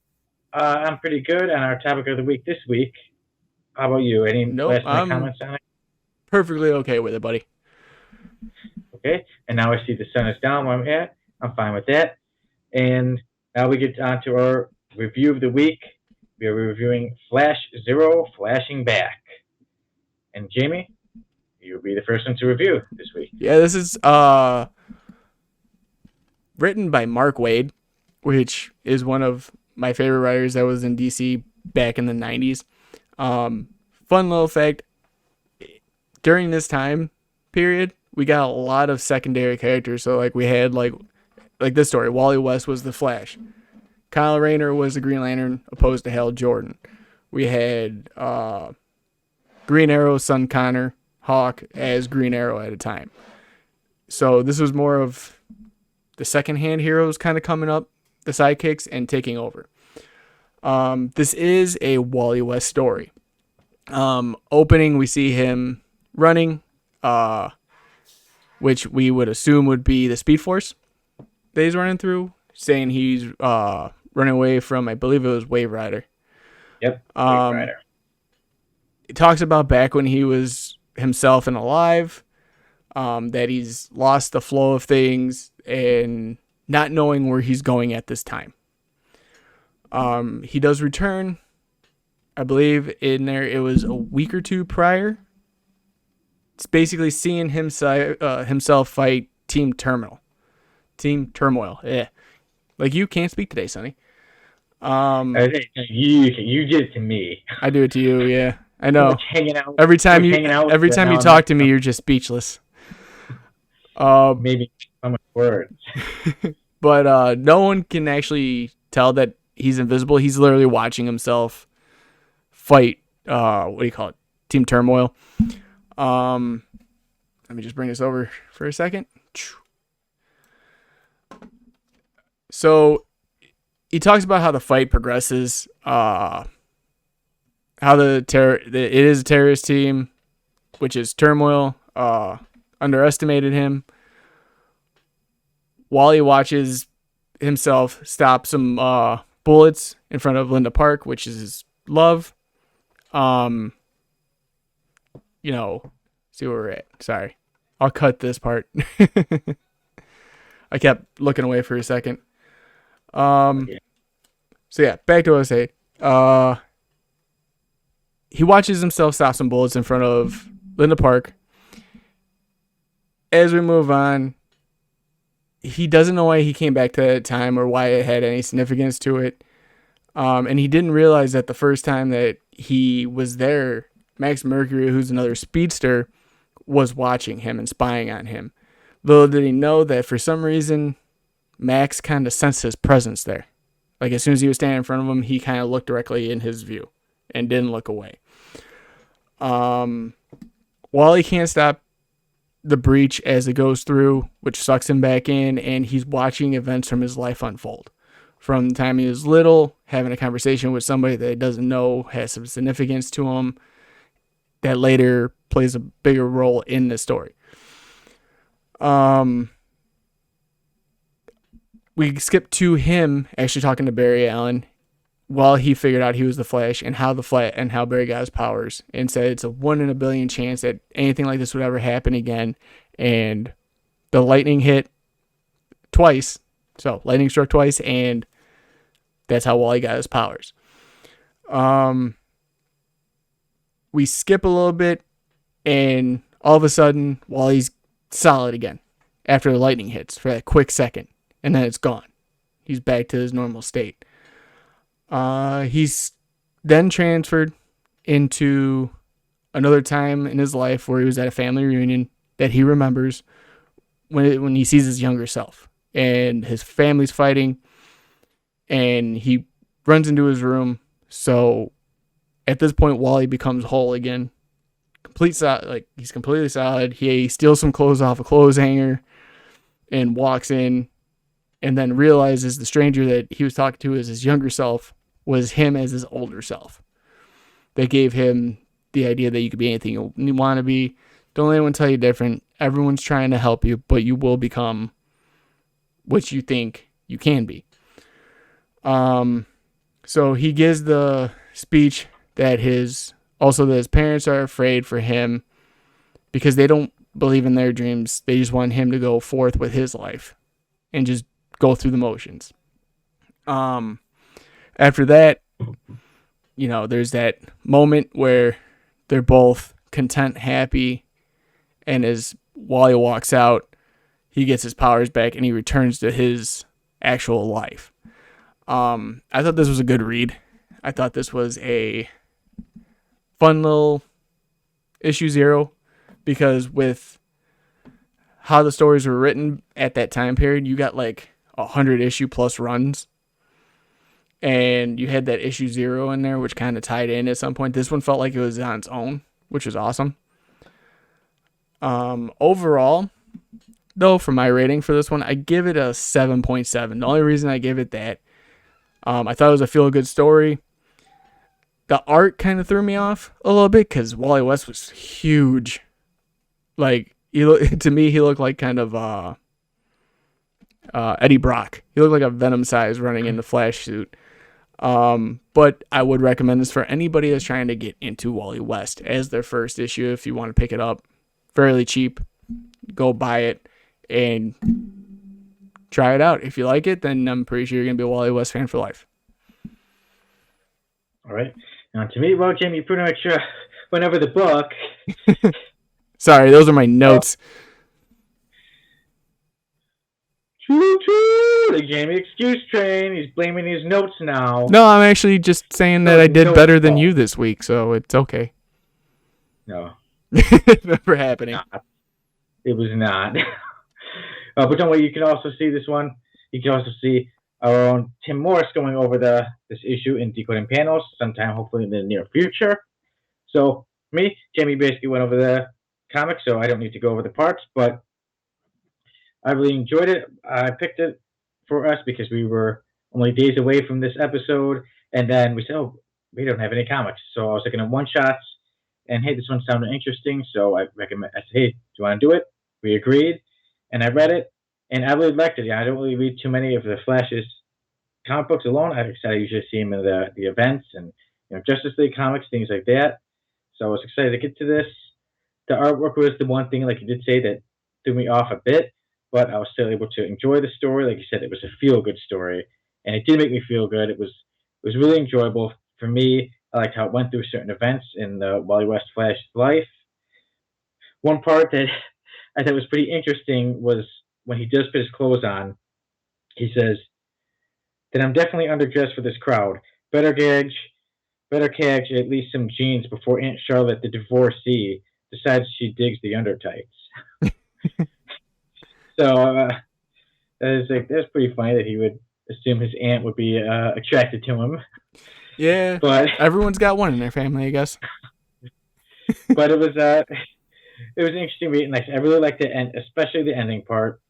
I'm pretty good on our topic of the week this week. How about you? Any last comments on it? Perfectly okay with it, buddy. Okay. And now I see the sun is down where I'm at. I'm fine with that. And now we get on to our review of the week. We are reviewing Flash Zero, Flashing Back. And Jamie, you'll be the first one to review this week. Yeah, this is written by Mark Waid, which is one of my favorite writers that was in DC back in the 90s. Fun little fact, during this time period, we got a lot of secondary characters. So like we had like this story, Wally West was the Flash. Kyle Rayner was the Green Lantern opposed to Hal Jordan. We had Green Arrow's son Connor Hawk as Green Arrow at a time. So this was more of the second-hand heroes kind of coming up, the sidekicks, and taking over. This is a Wally West story. Opening, we see him running, which we would assume would be the Speed Force that he's running through, saying he's running away from, I believe it was Wave Rider. Yep, Wave Rider. It talks about back when he was himself and alive, that he's lost the flow of things and not knowing where he's going at this time. He does return, I believe in there it was a week or two prior. It's basically seeing himself fight Team Turmoil. Yeah. Like you can't speak today, Sonny. You did it to me. I do it to you, yeah. I know. Hanging out. Every time you talk to me, you're just speechless. Maybe so much words. But no one can actually tell that he's invisible. He's literally watching himself fight. What do you call it? Team Turmoil. Let me just bring this over for a second. So he talks about how the fight progresses. How it is a terrorist team, which is Turmoil. Underestimated him. Wally watches himself stop some bullets in front of Linda Park, which is his love. see where we're at. Sorry. I'll cut this part. I kept looking away for a second. Okay. So yeah, back to what I was saying. He watches himself stop some bullets in front of Linda Park. As we move on, he doesn't know why he came back to that time or why it had any significance to it. And he didn't realize that the first time that he was there, Max Mercury, who's another speedster, was watching him and spying on him. Little did he know that for some reason, Max kind of sensed his presence there. Like as soon as he was standing in front of him, he kind of looked directly in his view and didn't look away. Wally can't stop the breach as it goes through, which sucks him back in, and he's watching events from his life unfold. From the time he was little, having a conversation with somebody that he doesn't know has some significance to him, that later plays a bigger role in the story. We skip to him actually talking to Barry Allen while he figured out he was the Flash and how Barry got his powers, and said it's a 1 in a billion chance that anything like this would ever happen again. And the lightning hit twice, so lightning struck twice, and that's how Wally got his powers. We skip a little bit, and all of a sudden Wally's solid again after the lightning hits for that quick second, and then it's gone. He's back to his normal state. He's then transferred into another time in his life where he was at a family reunion that he remembers when he sees his younger self and his family's fighting, and he runs into his room. So at this point, Wally becomes whole again. He's completely solid. He steals some clothes off a clothes hanger and walks in, and then realizes the stranger that he was talking to as his younger self was him as his older self. That gave him the idea that you could be anything you want to be. Don't let anyone tell you different. Everyone's trying to help you, but you will become what you think you can be. So he gives the speech that his parents are afraid for him because they don't believe in their dreams. They just want him to go forth with his life and just go through the motions. After that, there's that moment where they're both content, happy, and as Wally walks out, he gets his powers back and he returns to his actual life. I thought this was a good read. I thought this was a fun little issue 0, because with how the stories were written at that time period, you got like 100 issue plus runs, and you had that issue 0 in there, which kind of tied in at some point. This one felt like it was on its own, which was awesome. Overall, though, for my rating for this one, I give it a 7.7. The only reason I give it that, I thought it was a feel-good story. The art kind of threw me off a little bit because Wally West was huge. Like, to me, he looked like kind of Eddie Brock. He looked like a Venom size running in the Flash suit. But I would recommend this for anybody that's trying to get into Wally West as their first issue. If you want to pick it up, fairly cheap, go buy it and try it out. If you like it, then I'm pretty sure you're going to be a Wally West fan for life. All right. Now, to me, well, Jamie, you pretty much went over the book. Sorry, those are my notes. True. The Jamie excuse train. He's blaming his notes now. No, I'm actually just saying that I did better than you this week, so it's okay. No. Never happening. It was not. But don't worry, you can also see this one. You can also see our own Tim Morris going over this issue in Decoding Panels sometime, hopefully in the near future. So, me, Jamie basically went over the comic, so I don't need to go over the parts, but I really enjoyed it. I picked it for us because we were only days away from this episode, and then we said, oh, we don't have any comics. So I was looking at one-shots, and hey, this one sounded interesting, so I said, hey, do you want to do it? We agreed, and I read it, and I really liked it. Yeah, I don't really read too many of the Flash's comic books alone. I usually see them in the events and Justice League comics, things like that. So I was excited to get to this. the artwork was the one thing, like you did say, that threw me off a bit, but I was still able to enjoy the story. Like you said, it was a feel good story, and it did make me feel good. It was really enjoyable for me. I liked how it went through certain events in the Wally West Flash's life. One part that I thought was pretty interesting was when he does put his clothes on. He says, "Then I'm definitely underdressed for this crowd. Better gauge, better catch at least some jeans before Aunt Charlotte, the divorcee, decides she digs the undertights." So that's pretty funny that he would assume his aunt would be attracted to him. Yeah, But everyone's got one in their family, I guess. but it was an interesting read, and I really liked the end, especially the ending part.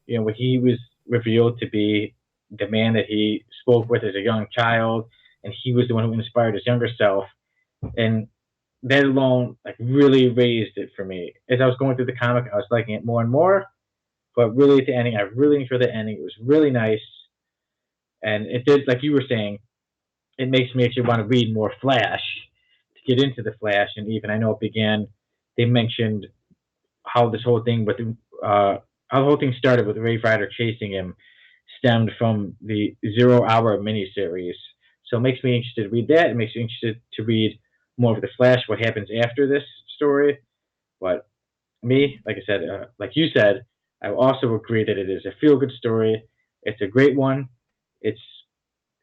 You know, when he was revealed to be the man that he spoke with as a young child, and he was the one who inspired his younger self, and that alone like really raised it for me. As I was going through the comic, I was liking it more and more. But really, at the ending, I really enjoyed the ending. It was really nice, and it did, like you were saying, it makes me actually want to read more Flash to get into the Flash. And even I know it began. They mentioned how this whole thing with how the whole thing started with Wave Rider chasing him stemmed from the Zero Hour miniseries. So it makes me interested to read that. It makes me interested to read more of the Flash, what happens after this story. But me, like I said, like you said, I also agree that it is a feel good story. It's a great one. It's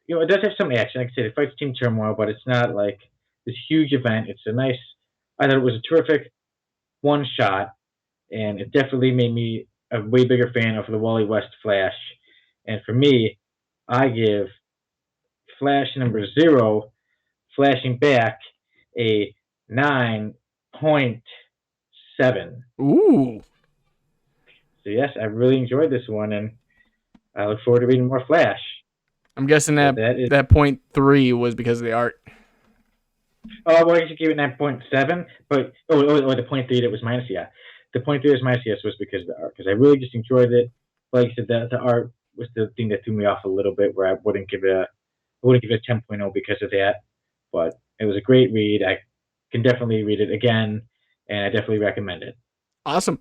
it does have some action. Like I said, it fights team turmoil, but it's not like this huge event. It's a nice. I thought it was a terrific one shot, and it definitely made me a way bigger fan of the Wally West Flash. And for me, I give Flash number zero, flashing back, a 9.7. Ooh. So yes, I really enjoyed this one, and I look forward to reading more Flash. I'm guessing So that that is. that point 3 was because of the art. Oh, well, I should give it 9.7, but the point three that was minus, yeah, the point three was minus, yes, was because of the art, because I really just enjoyed it. Like I said, the art was the thing that threw me off a little bit, where I wouldn't give it a 10.0 because of that, but it was a great read. I can definitely read it again, and I definitely recommend it. Awesome.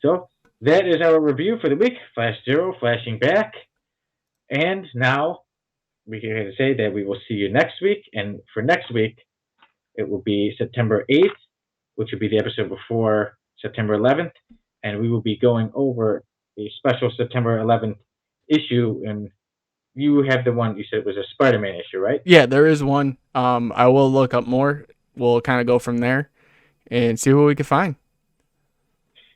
So that is our review for the week. Flash Zero, flashing back, and now we can say that we will see you next week. And for next week, it will be September 8th, which will be the episode before September 11th, and we will be going over a special September 11th issue. And you have the one you said was a Spider-Man issue, right? Yeah, there is one. I will look up more. We'll kind of go from there and see what we can find.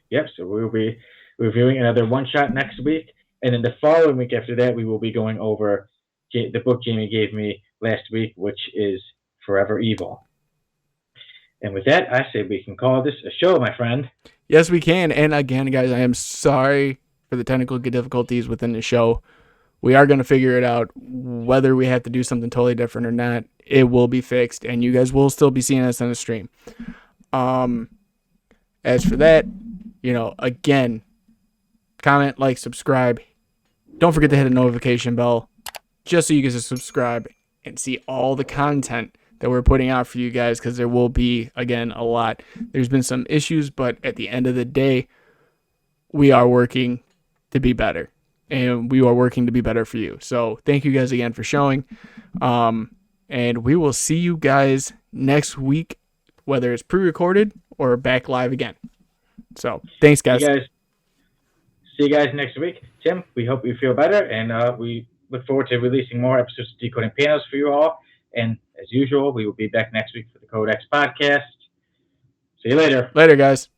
Yep. So we will be reviewing another one shot next week, and then the following week after that, we will be going over the book Jamie gave me last week, which is Forever Evil. And with that, I say we can call this a show, my friend. Yes, we can. And again, guys, I am sorry for the technical difficulties within the show. We are going to figure it out. Whether we have to do something totally different or not, it will be fixed, and you guys will still be seeing us on the stream. As for that, again, comment, like, subscribe. Don't forget to hit the notification bell just so you guys can subscribe and see all the content that we're putting out for you guys, because there will be, again, a lot. There's been some issues, but at the end of the day, we are working to be better, and we are working to be better for you. So thank you guys again for showing, and we will see you guys next week, whether it's pre-recorded or back live again. So thanks, guys. See you guys next week. Tim, we hope you feel better, and we look forward to releasing more episodes of Decoding Panels for you all. And as usual, we will be back next week for the Codex podcast. See you later. Later, guys.